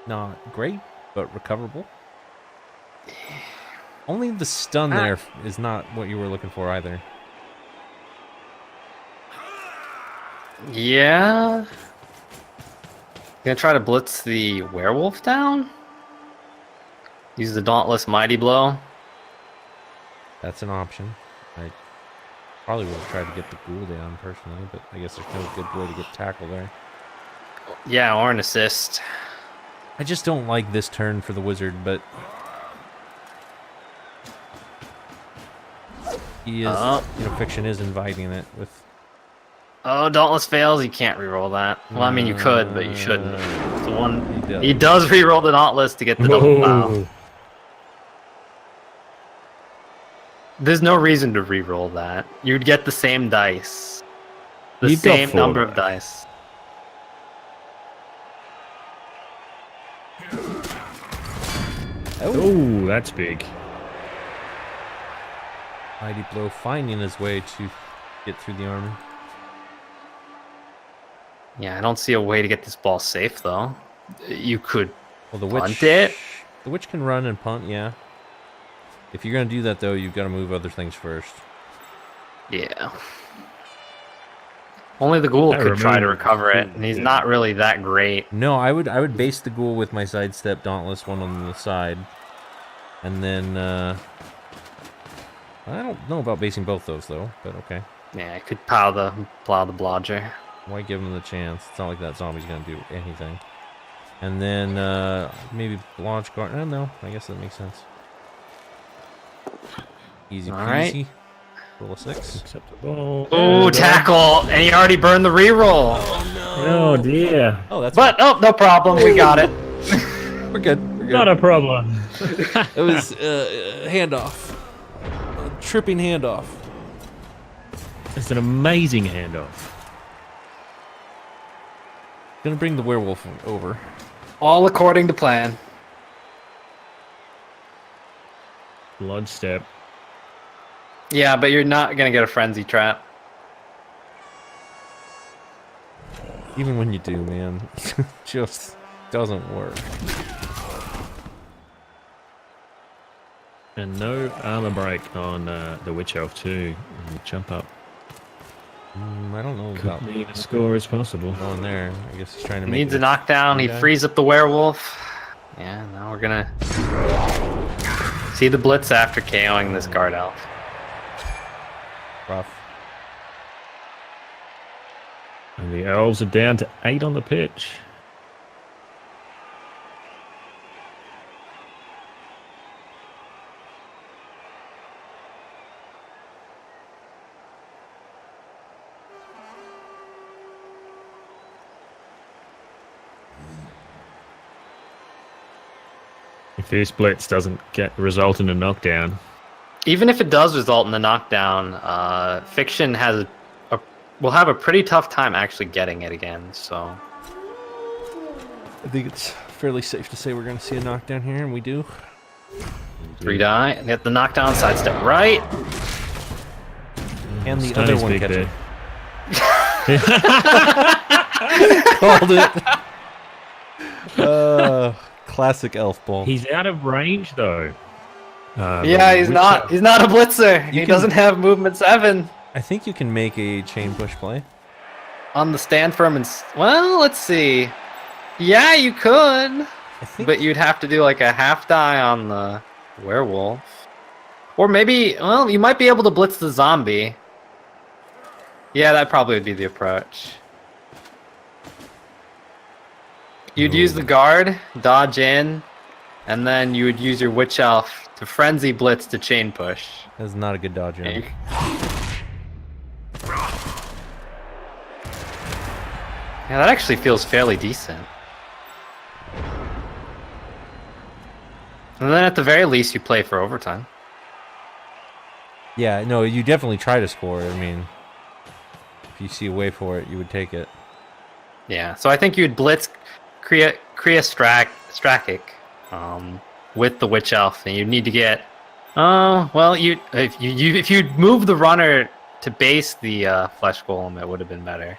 Not great, but recoverable. Only the stun there is not what you were looking for either. Yeah. Gonna try to blitz the werewolf down? Use the Dauntless Mighty Blow. That's an option. I probably would have tried to get the ghoul down personally, but I guess there's no good way to get tackle there. Yeah, or an assist. I just don't like this turn for the wizard, but he is, fiction is inviting it with. Oh, Dauntless fails. You can't reroll that. Well, I mean, you could, but you shouldn't. It's the one. He does. He does reroll the Dauntless to get the double foul. Whoa. There's no reason to reroll that. You'd get the same dice. The You've got same 4 number of now. dice. Oh, that's big. Mighty Blow finding his way to get through the armor. Yeah, I don't see a way to get this ball safe, though. You could Well, the punt witch. it. The witch can run and punt, yeah. If you're gonna do that though, you've got to move other things first. Yeah. Only the ghoul I could try to remember. recover it, and he's not really that great. No, I would base the ghoul with my sidestep dauntless one on the side, and then I don't know about basing both those though, but okay. Yeah, I could plow the blodger. Why give him the chance? It's not like that zombie's gonna do anything. And then maybe launch guard. No, I guess that makes sense. Easy All peasy. right. Roll a 6. Acceptable. Oh, tackle! And he already burned the reroll. Oh no! Oh dear. Oh, that's But oh, no problem. We got it. we're good. We're good. Not a problem. It was handoff. A tripping handoff. It's an amazing handoff. Gonna bring the werewolf over. All according to plan. Blood step. Yeah, but you're not gonna get a frenzy trap. Even when you do, man, just doesn't work. And no armor break on the Witch Elf too. Jump up. I don't know Could about mean a score as possible. going there. I guess he's trying to He make needs it a knockdown. He guy. frees up the werewolf. Yeah, now we're gonna see the blitz after KOing this guard elf. rough. And the elves are down to 8 on the pitch. If this blitz doesn't result in a knockdown, Even if it does result in a knockdown, Fiction will have a pretty tough time actually getting it again. So I think it's fairly safe to say we're going to see a knockdown here, and we do. 3 die and get the knockdown sidestep right. And the Stunning other one speak gets there. Called it. Classic elf ball. He's out of range though. Yeah, he's not. He's not a blitzer. He can- doesn't have movement 7 I think you can make a chain push play. on the stand firm. And well, let's see. Yeah, you could, I think but you'd have to do like a half die on the werewolf, or maybe. Well, you might be able to blitz the zombie. Yeah, that probably would be the approach. You'd use the guard, dodge in, and then you would use your witch elf to frenzy blitz to chain push. that's not a good dodge. Yeah, that actually feels fairly decent. And then at the very least, you play for overtime. Yeah, no, you definitely try to score. I mean, if you see a way for it, you would take it. Yeah, so I think you'd blitz Kriya Strakic with the Witch Elf, and you'd need to get. Well, if you move the runner to base the Flesh Golem, it would have been better.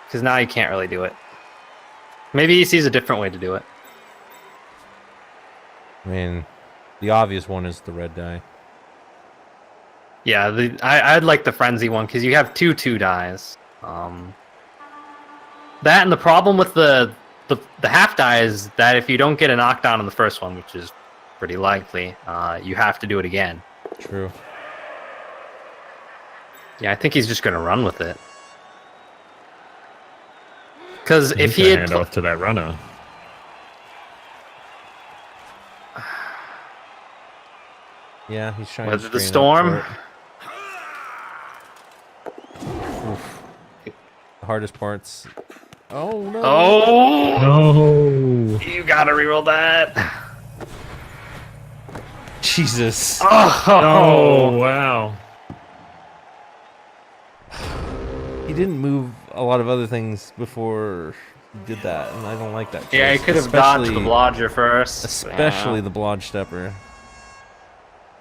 Because now you can't really do it. Maybe he sees a different way to do it. I mean, the obvious one is the red die. Yeah, I'd like the Frenzy one because you have two dies. That and the problem with the half die is that if you don't get a knockdown on the first one, which is pretty likely, you have to do it again. True. Yeah, I think he's just going to run with it. Because if He's he gonna had hand off to that runner. Yeah, he's trying Was to it the screen up storm? for it. Oof. The hardest parts. Oh no! Oh, No. you gotta reroll that. Jesus! Oh wow. He didn't move a lot of other things before he did that, and I don't like that. Yeah, he choice. could have dodged the Especially- blodger first. Especially the blodge stepper.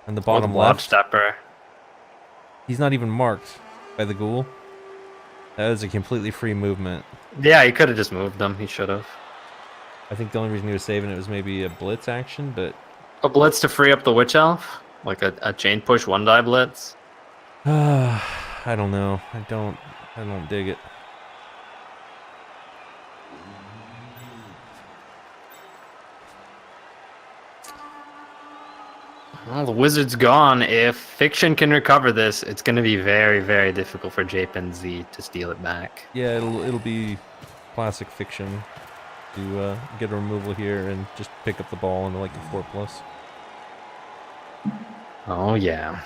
And the Or the bottom blodge left. stepper. He's not even marked by the ghoul. That is a completely free movement. Yeah, he could have just moved them. He should have. I think the only reason he was saving it was maybe a blitz action, but A blitz to free up the witch elf, like a chain push 1-die blitz. I don't know. I don't dig it. Well, the wizard's gone. If Fiction can recover this, it's going to be very, very difficult for Jape and Z to steal it back. Yeah, it'll be classic Fiction to get a removal here and just pick up the ball into like the 4+. Oh yeah.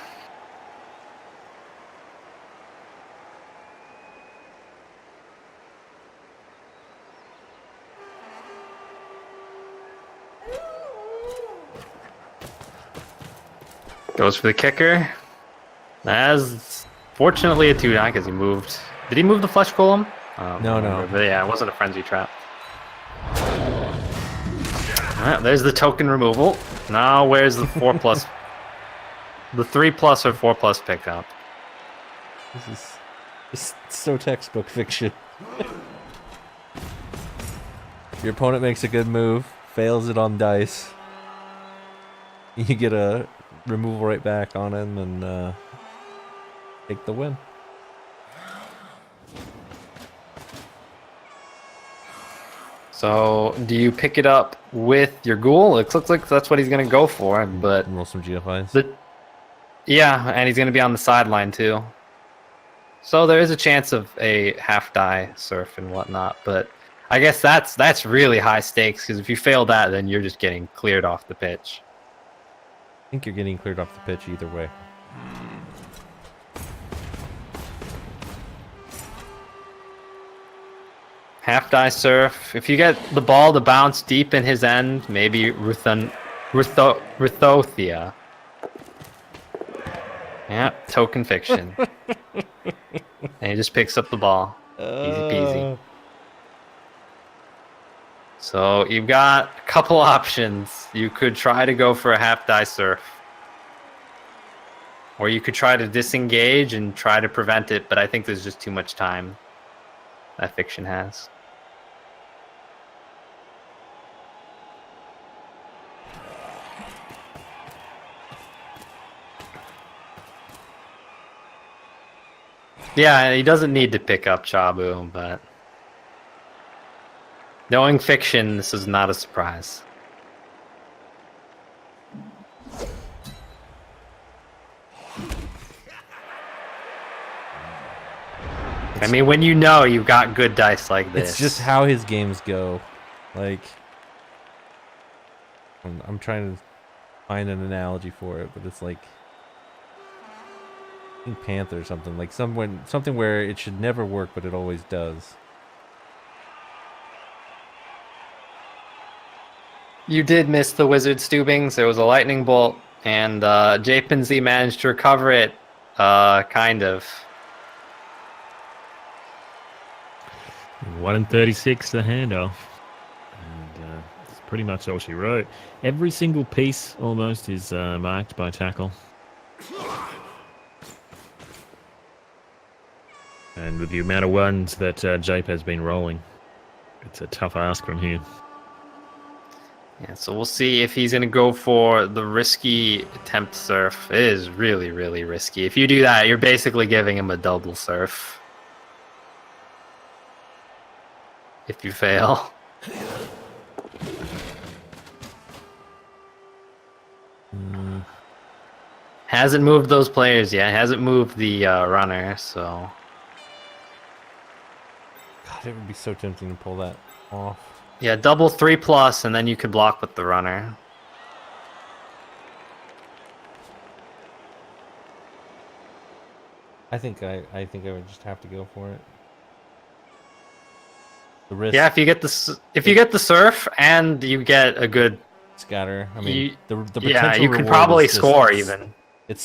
Goes for the kicker. As fortunately a 2-9 because he moved. Did he move the flesh golem? No. But yeah, it wasn't a frenzy trap. Alright, there's the token removal. Now where's the 4+? The 3+ or 4+ pickup. This is so textbook fiction. Your opponent makes a good move, fails it on dice. You get a removal right back on him and take the win. So, do you pick it up with your ghoul? It looks like that's what he's going to go for, but... Roll some GFIs. Yeah, and he's going to be on the sideline too. So there is a chance of a half-die surf and whatnot, but I guess that's really high stakes, because if you fail that, then you're just getting cleared off the pitch. I think you're getting cleared off the pitch either way. Half-die surf. If you get the ball to bounce deep in his end, maybe Ruthothia. Yeah, token fiction. And he just picks up the ball. Easy peasy. So you've got a couple options. You could try to go for a half-die surf. Or you could try to disengage and try to prevent it, but I think there's just too much time that fiction has. Yeah, he doesn't need to pick up Chabu, but knowing fiction, this is not a surprise. I mean, when you know you've got good dice like this. It's just how his games go. Like, I'm trying to find an analogy for it, but it's like Pink Panther or something. Like something where it should never work, but it always does. You did miss the wizard Stubings. There was a lightning bolt, and J-Pinzy managed to recover it, kind of. 1 in 36, the handoff. And it's pretty much all she wrote. Every single piece almost is marked by tackle. And with the amount of ones that Jape has been rolling, it's a tough ask from here. Yeah, so we'll see if he's going to go for the risky attempt surf. It is really, really risky. If you do that, you're basically giving him a double surf. If you fail. Hasn't moved those players yet. Hasn't moved the runner, so... God, it would be so tempting to pull that off. Yeah, double 3+, and then you could block with the runner. I think I would just have to go for it. The risk. Yeah, if you get the surf and you get a good scatter, I mean, the potential yeah, you could reward probably is just, score even.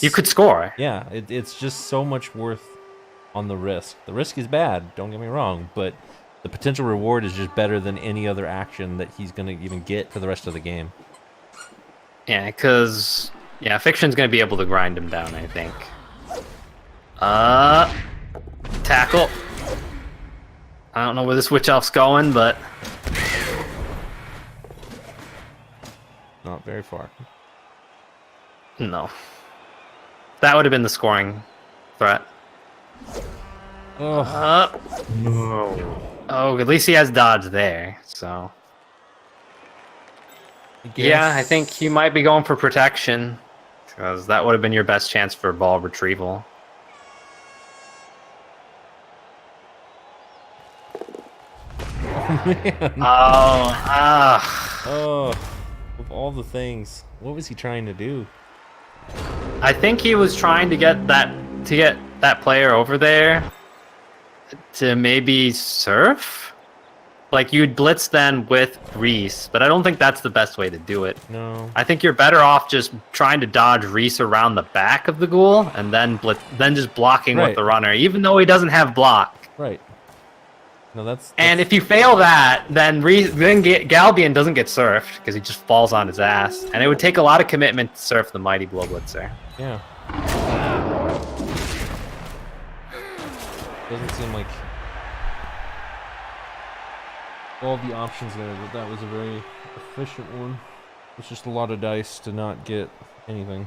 You could score. Yeah, it's just so much worth on the risk. The risk is bad, don't get me wrong, but the potential reward is just better than any other action that he's going to even get for the rest of the game. Yeah, because Fiction's going to be able to grind him down, I think. Tackle. I don't know where the switch elf's going, but not very far. No. That would have been the scoring threat. Oh. No. Oh, at least he has dodge there, so... Yeah, I think he might be going for protection, because that would have been your best chance for ball retrieval. Oh, man. Oh, of all the things, what was he trying to do? I think he was trying to get that player over there to maybe surf. Like, you'd blitz then with Reese, but I don't think that's the best way to do it. No. I think you're better off just trying to dodge Reese around the back of the ghoul and then just blocking Right. with the runner, even though he doesn't have block. Right. No, that's And if you fail that, then Galbian doesn't get surfed because he just falls on his ass. And it would take a lot of commitment to surf the Mighty Blow Blitzer. yeah. Doesn't seem like all the options there, but that was a very efficient one. It's just a lot of dice to not get anything.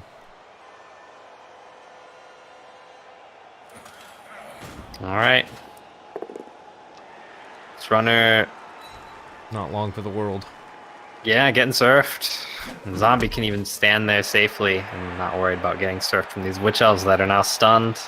All right. This runner, Not long for the world. yeah, getting surfed. And Zombie can even stand there safely and not worried about getting surfed from these Witch Elves that are now stunned.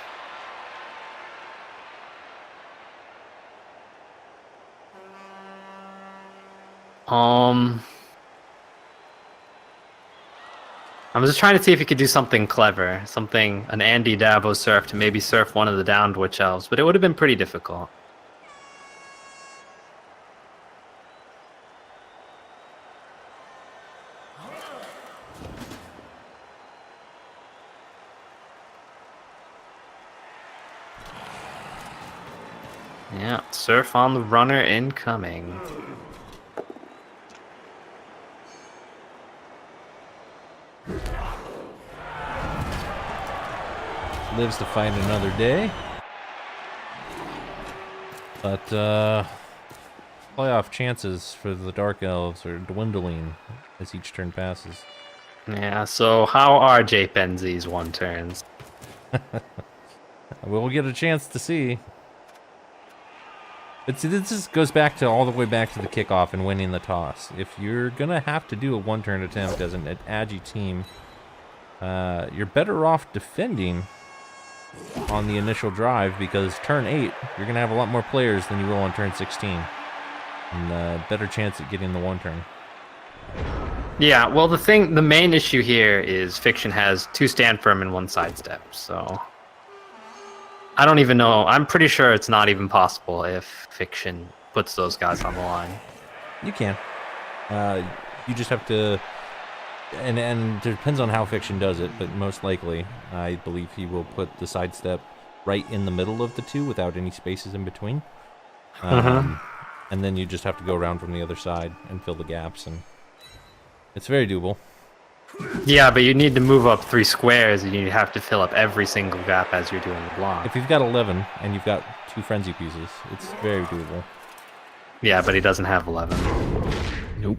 I'm just trying to see if he could do something clever, an Andy Dabo surf to maybe surf one of the downed Witch Elves, but it would have been pretty difficult. Yeah, surf on the runner incoming. Lives to fight another day. But, playoff chances for the Dark Elves are dwindling as each turn passes. Yeah, so how are JPenzi's one turns? We'll get a chance to see. This just goes back to all the way back to the kickoff and winning the toss. If you're gonna have to do a one-turn attempt as an Agi team, you're better off defending on the initial drive, because turn 8, you're gonna have a lot more players than you will on turn 16, and better chance at getting the one turn. Yeah, well, the main issue here is Fiction has 2 stand firm and 1 sidestep, so I don't even know. I'm pretty sure it's not even possible if Fiction puts those guys on the line. You can. You just have to, and it depends on how Fiction does it, but most likely, I believe he will put the sidestep right in the middle of the 2 without any spaces in between. And then you just have to go around from the other side and fill the gaps, and it's very doable. Yeah, but you need to move up 3 squares, and you have to fill up every single gap as you're doing the block. If you've got 11 and you've got 2 frenzy pieces, it's very doable. Yeah, but he doesn't have 11. Nope.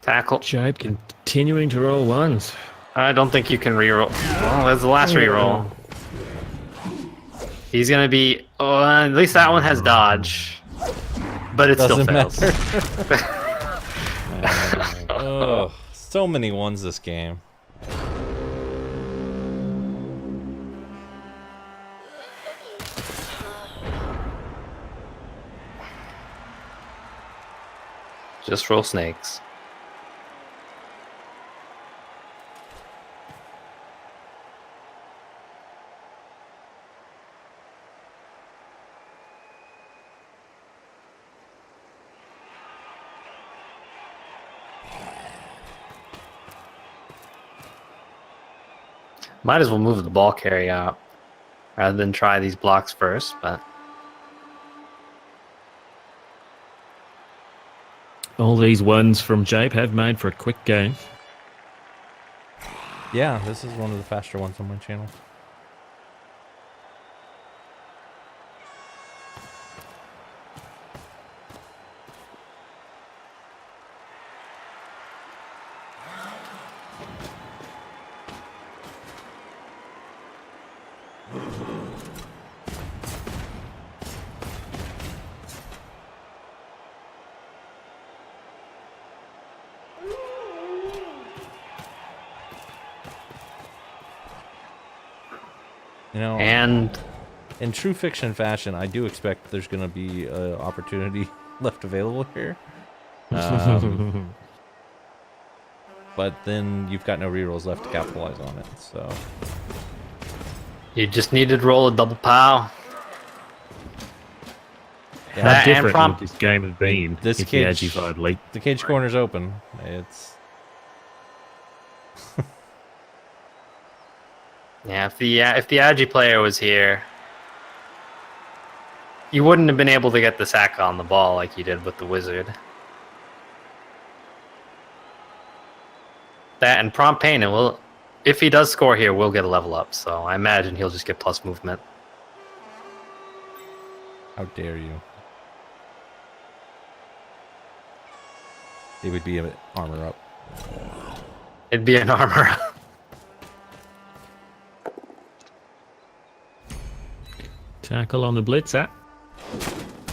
Tackle. Jibe continuing to roll ones. I don't think you can reroll. Well, there's the last reroll. He's gonna be. Oh, at least that one has dodge, but it still Doesn't fails. Oh, so many ones this game. Just roll snakes. Might as well move the ball carry out rather than try these blocks first, but All these ones from Jape have made for a quick game. Yeah, this is one of the faster ones on my channel. You know, and in true Fiction fashion, I do expect there's going to be an opportunity left available here. But then you've got no rerolls left to capitalize on it, so... you just needed to roll a double pow. Yeah, How That and different prompt- would this game have been This if the cage- Agi5 leaked? the cage corner's open. It's Yeah, if the Agi player was here, you wouldn't have been able to get the sack on the ball like you did with the Wizard. That and prompt pain, and will, if he does score here, we'll get a level up. So I imagine he'll just get plus movement. how dare you? It would be an armor up. It'd be an armor. Tackle on the blitz, at?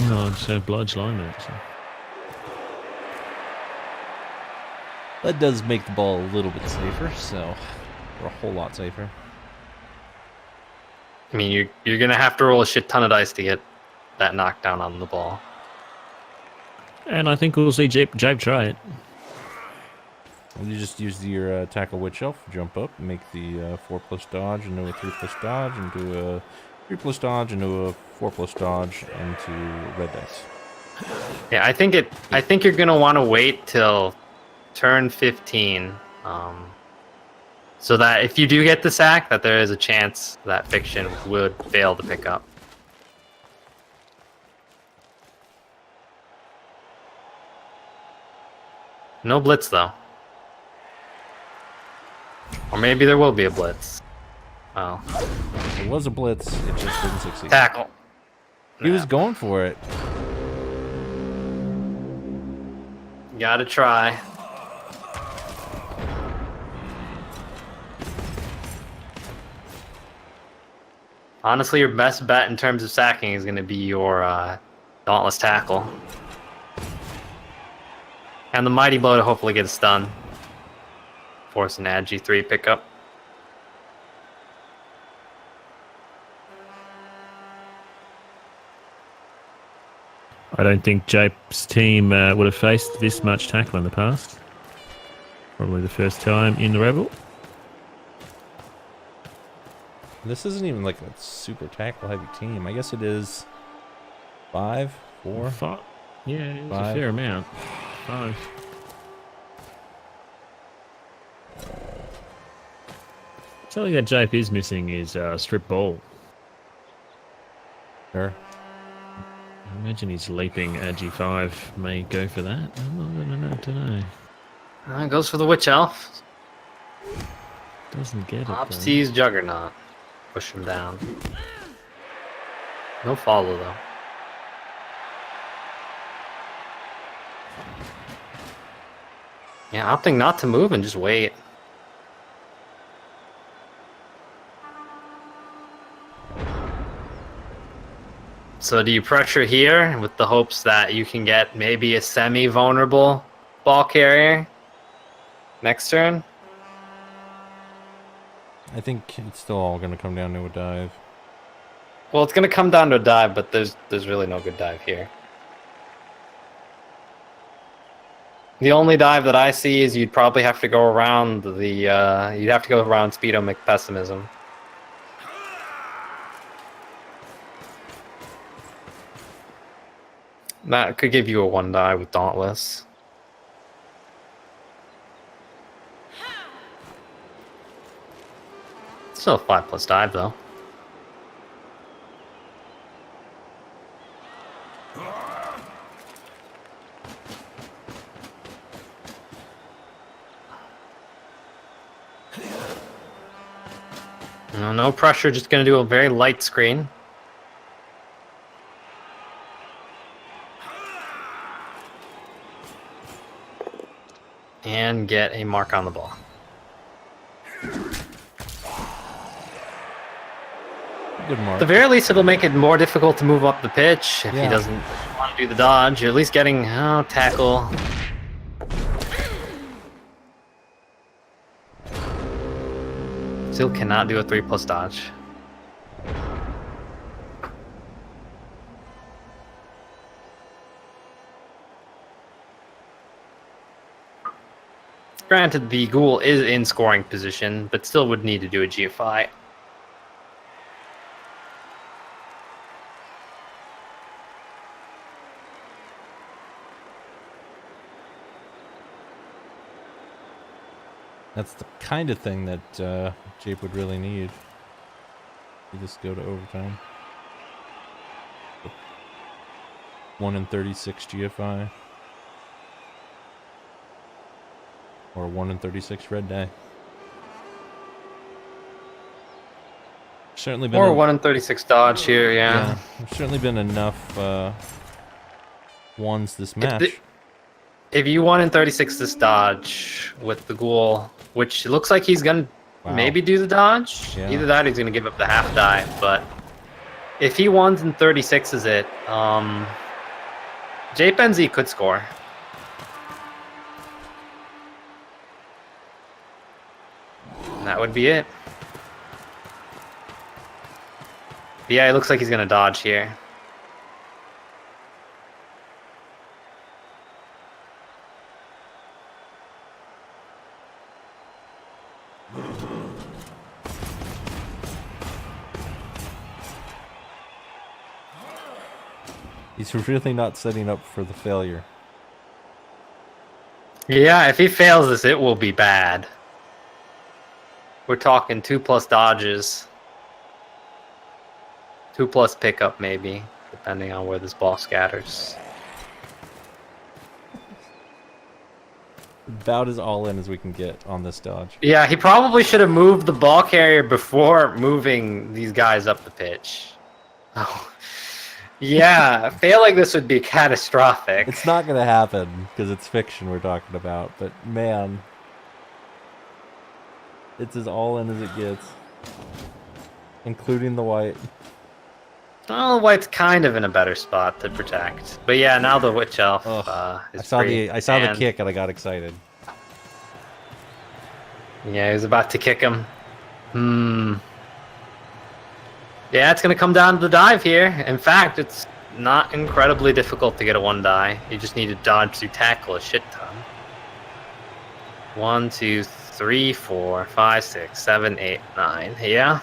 No, it's a bludge lineman. So. That does make the ball a little bit safer, so or a whole lot safer. I mean, you're gonna have to roll a shit ton of dice to get that knockdown on the ball. And I think we'll see Jape try it. Well, you just use your tackle witch elf, jump up, make the 4+ dodge into a 3+ dodge, into a 3+ dodge, into a 4+ dodge, into red dice. Yeah, I think you're gonna want to wait till turn 15, so that if you do get the sack, that there is a chance that Fiction would fail to pick up. No blitz though. Or maybe there will be a blitz. Oh. It was a blitz, it just didn't succeed. Tackle. He was going for it. Gotta try. Honestly, your best bet in terms of sacking is going to be your Dauntless Tackle. And the Mighty Blow to hopefully get a stun. Force an Agi 3 pickup. I don't think Jape's team would have faced this much tackle in the past. Probably the first time in the REBBL. This isn't even like a super tackle heavy team. I guess it is 5, 4. Yeah, it's a 5. fair amount. 5. Something that Jape is missing is strip ball. Sure. I imagine his leaping Agi5 may go for that. I don't know. Goes for the Witch Elf. Doesn't get it. Ops though. tease Juggernaut. Push him down. No follow though. Yeah, opting not to move and just wait. So do you pressure here with the hopes that you can get maybe a semi-vulnerable ball carrier next turn? I think it's still all going to come down to a dive. Well, it's going to come down to a dive, but there's really no good dive here. The only dive that I see is you'd probably have to go around you'd have to go around Speedo McPessimism. That could give you a 1 die with Dauntless. Still a 5+ dive though. No pressure, just gonna do a very light screen. And get a mark on the ball. Good mark. At the very least, it'll make it more difficult to move up the pitch if Yeah. he doesn't want to do the dodge. You're at least getting tackle. Still cannot do a 3+ dodge. Granted, the ghoul is in scoring position, but still would need to do a GFI. That's the kind of thing that Jape would really need. You just go to overtime. 1 in 36 GFI. Or 1 in 36 red die. Certainly been Or 1 in 36 dodge here, yeah. there's certainly been enough ones this match. If you 1 in 36 this dodge with the ghoul, which looks like he's gonna maybe do the dodge. Yeah. Either that or he's gonna give up the half die, but if he 1s in 36s it, JPenZ could score. And that would be it. Yeah, it looks like he's gonna dodge here. He's really not setting up for the failure. Yeah, if he fails this, it will be bad. We're talking 2+ dodges. 2+ pickup, maybe, depending on where this ball scatters. About as all in as we can get on this dodge. Yeah, he probably should have moved the ball carrier before moving these guys up the pitch. Oh. Yeah, failing this would be catastrophic. It's not going to happen because it's fiction we're talking about, but man, it's as all in as it gets, including the white. Well, white's kind of in a better spot to protect, but yeah, now the witch elf is I saw the kick and I got excited. Yeah, he was about to kick him. Yeah, it's going to come down to the dive here. In fact, it's not incredibly difficult to get a 1 die. You just need to dodge through tackle a shit ton. 1, 2, 3, 4, 5, 6, 7, 8, 9. Yeah.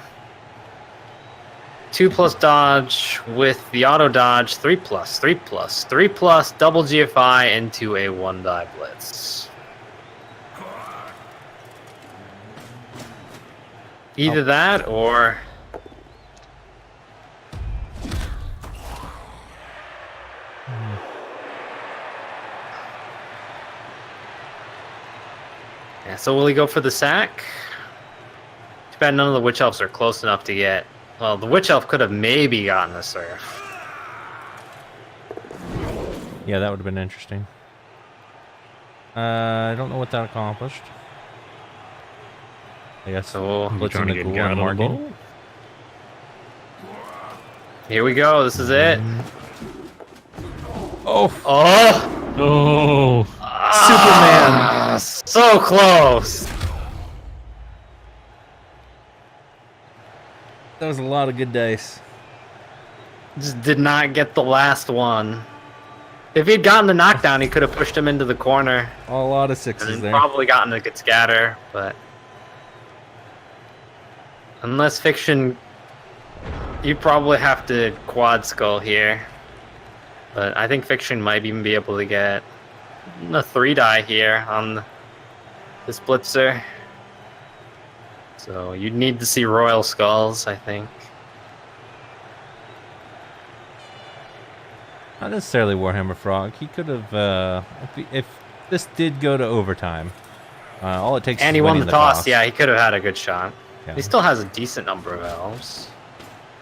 2+ dodge with the auto dodge. 3+, 3+, 3+, double GFI into a 1 die blitz. Either that or... Yeah, so will he go for the sack? Too bad none of the witch elves are close enough to get... Well, the witch elf could have maybe gotten the surf. Yeah, that would have been interesting. I don't know what that accomplished. I guess So blitzing the ghoul and marking. here we go. This is it. Oh! Oh! Oh, Superman! So close! That was a lot of good dice. Just did not get the last one. If he'd gotten the knockdown, he could have pushed him into the corner. A lot of And sixes then there. probably gotten a good scatter, but... Unless Fiction... You probably have to quad skull here. But I think Fiction might even be able to get a 3 die here on this blitzer. So you'd need to see Royal Skulls, I think. Not necessarily Warhammer Frog. He could have, if this did go to overtime, all it takes And is he won winning the toss. Yeah, he could have had a good shot. Yeah. He still has a decent number of elves.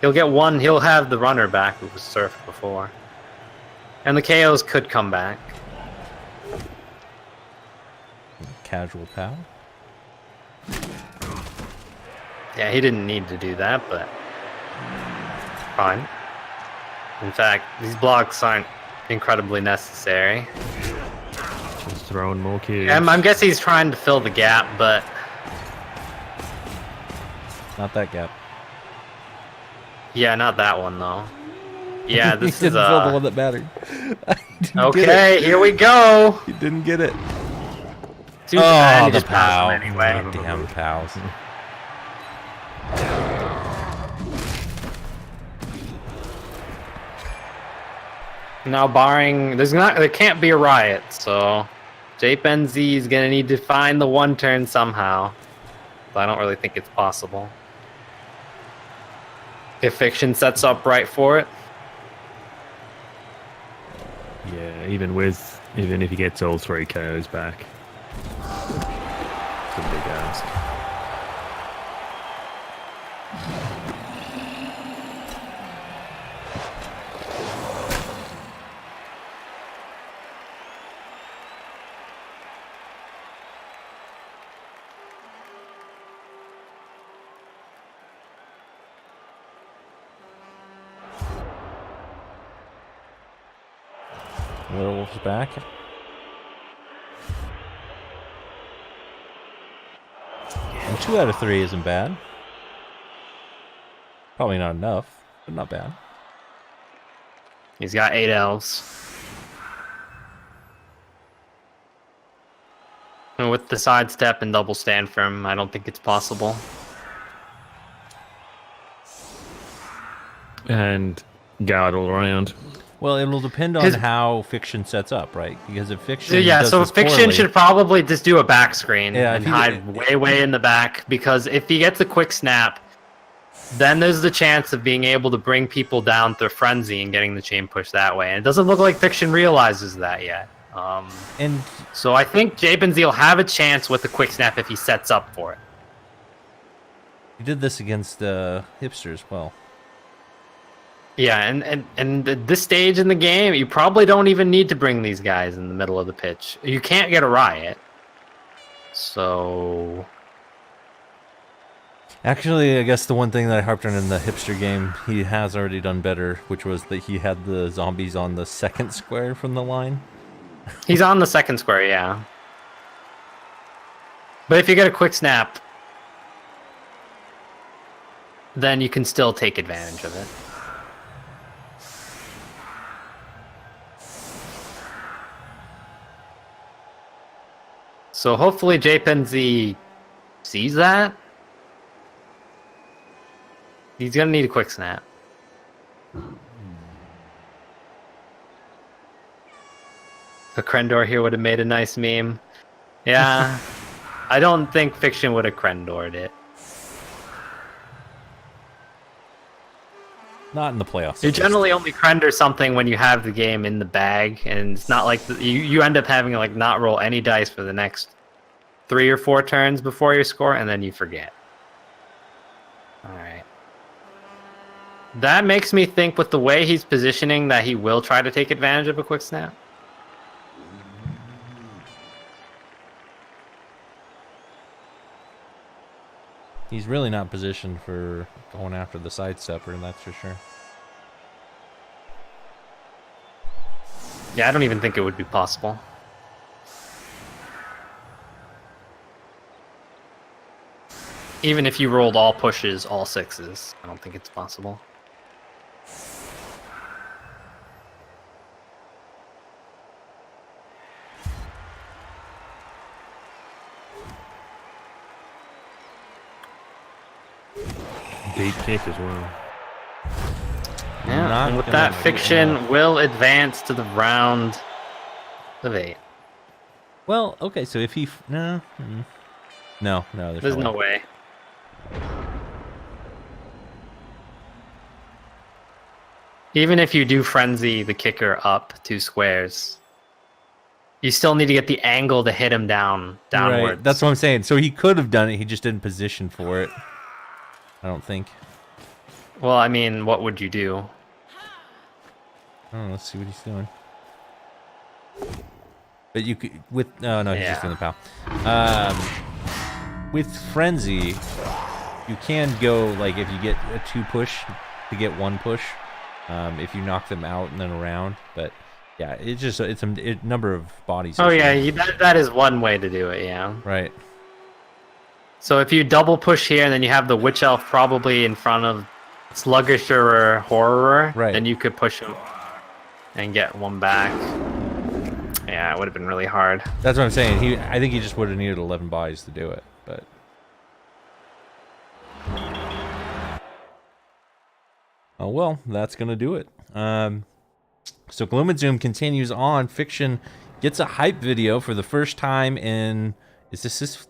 He'll get one. He'll have the runner back who was surfed before. And the KOs could come back. Casual pal. Yeah, he didn't need to do that, but fine. In fact, these blocks aren't incredibly necessary. just throwing more cubes. I'm guessing he's trying to fill the gap, but Not that gap. yeah, not that one though. Yeah, He this is didn't fill the one that mattered. okay. Here we go. He didn't get it. Dude, and he the just passed pow. him anyway. Damn pals. Now, barring there can't be a riot, so JPenZ is gonna need to find the one turn somehow. But I don't really think it's possible. If Fiction sets up right for it. Yeah, even if he gets all 3 KOs back. It's a big ask. Werewolf's back. And 2 out of 3 isn't bad. Probably not enough, but not bad. He's got 8 elves. And with the sidestep and double stand for him, I don't think it's possible. And guard all around. Well, it'll depend on how Fiction sets up, right? Because if Fiction so does this Fiction poorly, should probably just do a back screen and if he- hide way in the back, because if he gets a quick snap, then there's the chance of being able to bring people down through Frenzy and getting the chain push that way. And it doesn't look like Fiction realizes that yet. and So I think JPenZ will have a chance with the quick snap if he sets up for it. he did this against Hipster as well. Yeah, and at this stage in the game, you probably don't even need to bring these guys in the middle of the pitch. You can't get a riot. So... Actually, I guess the one thing that I harped on in the Hipster game, he has already done better, which was that he had the zombies on the second square from the line. He's on the second square, yeah. But if you get a quick snap, then you can still take advantage of it. So hopefully JPenZ sees that. He's gonna need a quick snap. A Krendor here would have made a nice meme. Yeah, I don't think Fiction would have Krendored it. Not in the playoffs. You generally only Krendor something when you have the game in the bag, and it's not like you end up having to like not roll any dice for the next 3 or 4 turns before you score, and then you forget. All right. That makes me think with the way he's positioning that he will try to take advantage of a quick snap. He's really not positioned for going after the sidestepper, and that's for sure. Yeah, I don't even think it would be possible. Even if you rolled all pushes, all 6s, I don't think it's possible. Deep kick as well. Yeah, and with that, Fiction will advance to the round of 8. Well, okay, so if he... No. No, There's no way. Even if you do Frenzy the kicker up 2 squares, you still need to get the angle to hit him downwards. Right, that's what I'm saying. So he could have done it, he just didn't position for it. I don't think. Well, I mean, what would you do? Oh, let's see what he's doing. But you could with no, he's just doing the pal. With Frenzy, you can go like if you get a 2 push to get 1 push. If you knock them out and then around, but yeah, it's a number of bodies. Oh yeah, that is one way to do it. Yeah. Right. So if you double push here and then you have the Witch Elf probably in front of Sluggish or Horror, right, then you could push him and get 1 back. Yeah, it would have been really hard. That's what I'm saying. I think he just would have needed 11 bodies to do it, but. Oh well, that's gonna do it. So Gloom and Zoom continues on. Fiction gets a hype video for the first time in, is this his,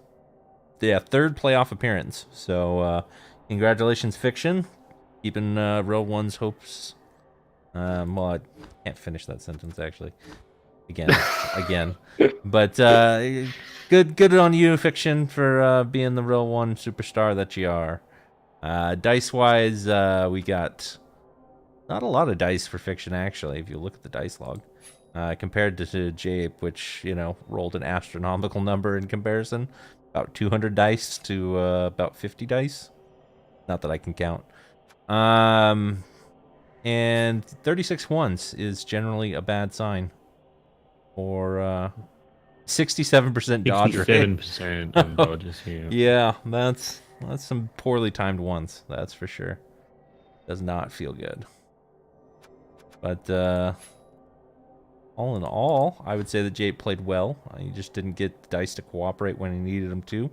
yeah, third playoff appearance. So congratulations, Fiction. Keeping Real One's hopes. Well, I can't finish that sentence actually. Again. But good on you, Fiction, for being the Real One superstar that you are. Dice-wise, we got not a lot of dice for Fiction, actually, if you look at the dice log. Compared to Jape, which, you know, rolled an astronomical number in comparison. About 200 dice to about 50 dice. Not that I can count. And 36 ones is generally a bad sign. Or 67% dodge rate. 67% on dodges here. Yeah, that's some poorly timed ones, that's for sure. Does not feel good. But all in all, I would say that Jape played well. He just didn't get the dice to cooperate when he needed them to.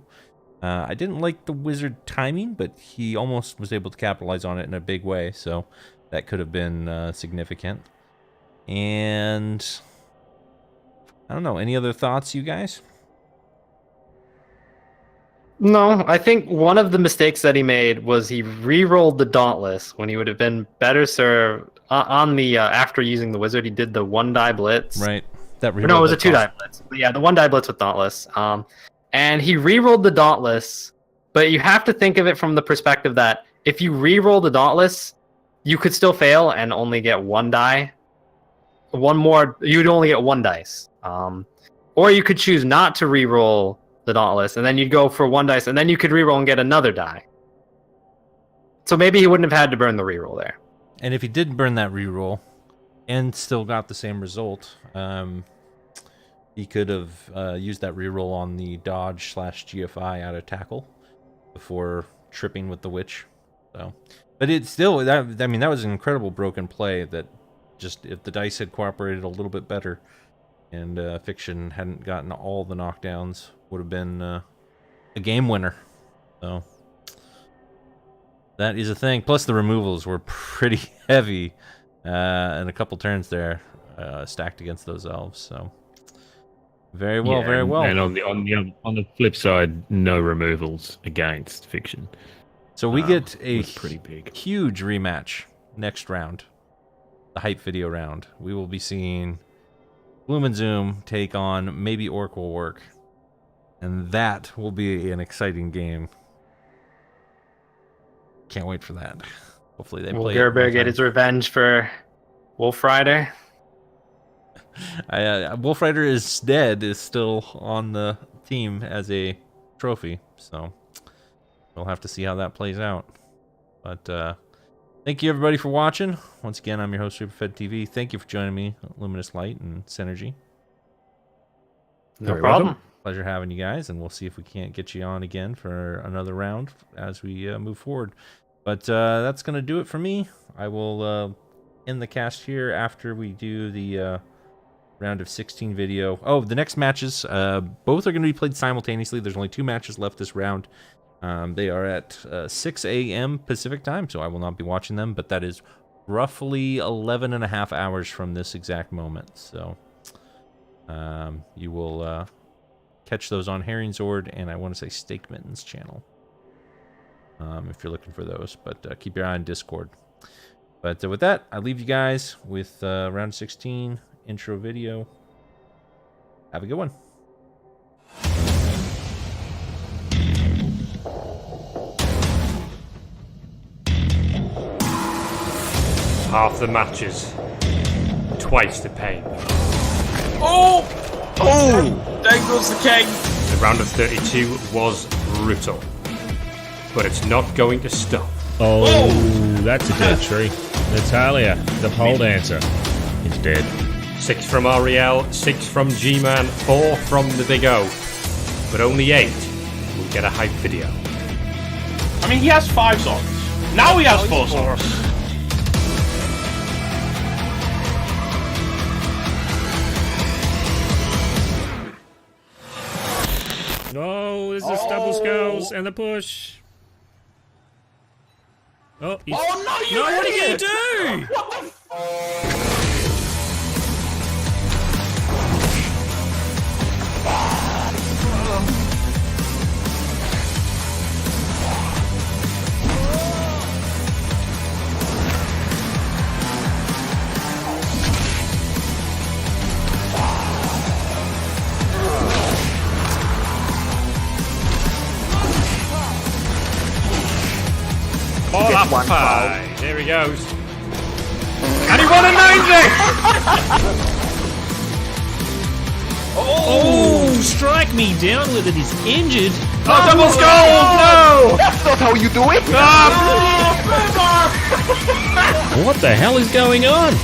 I didn't like the wizard timing, but he almost was able to capitalize on it in a big way, so that could have been significant. And I don't know, any other thoughts, you guys? No, I think one of the mistakes that he made was he re-rolled the Dauntless when he would have been better served on the after using the wizard. He did the 1-die blitz. Right. No, it was a 2-die blitz. But yeah, the 1-die blitz with Dauntless. And he re-rolled the Dauntless, but you have to think of it from the perspective that if you re-roll the Dauntless, you could still fail and only get 1 die. One more, you'd only get 1 dice. Or you could choose not to re-roll the Dauntless, and then you'd go for 1 dice, and then you could re-roll and get another die. So maybe he wouldn't have had to burn the re-roll there. And if he did burn that re-roll and still got the same result, he could have used that re-roll on the dodge/GFI out of tackle before tripping with the witch. So, but it's still, that was an incredible broken play that just, if the dice had cooperated a little bit better and Fiction hadn't gotten all the knockdowns, would have been a game winner. So that is a thing. Plus the removals were pretty heavy in a couple turns there, stacked against those elves. So very well, very well. And on the flip side, no removals against Fiction. So we get a pretty big, huge rematch next round, the hype video round. We will be seeing Gloom and Zoom take on Maybe Orc Will Work. And that will be an exciting game. Can't wait for that. Hopefully they play. Will Gerber get his revenge for Wolf Rider? Wolf Rider is dead, is still on the team as a trophy. So we'll have to see how that plays out. But thank you everybody for watching. Once again, I'm your host, Superfed TV. Thank you for joining me, Luminous Light and Synergy. No problem. Pleasure having you guys, and we'll see if we can't get you on again for another round as we move forward. But that's going to do it for me. I will end the cast here after we do the round of 16 video. Oh, the next matches, both are going to be played simultaneously. There's only 2 matches left this round. They are at 6 a.m. Pacific time, so I will not be watching them, but that is roughly 11 and a half hours from this exact moment. So you will catch those on Herringzord, and I want to say Steak Mittens channel, if you're looking for those. But keep your eye on Discord. But with that, I leave you guys with round 16 intro video. Have a good one. Half the matches, twice the pain. Oh! There goes the king! The round of 32 was brutal, but it's not going to stop. Oh, that's a dead tree. Natalia, the pole dancer, is dead. 6 from REL, 6 from G-Man, 4 from the Big O, but only 8 will get a hype video. I mean, he has 5 songs. Now he has 4 songs. No, there's the stubble skulls and the push. Oh, he's... Oh no, no, what are you gonna do? What the 5. Here he goes. And he won a 90! Oh, strike me down with it. He's injured. Oh, double skull! No! That's not how you do it! What the hell is going on?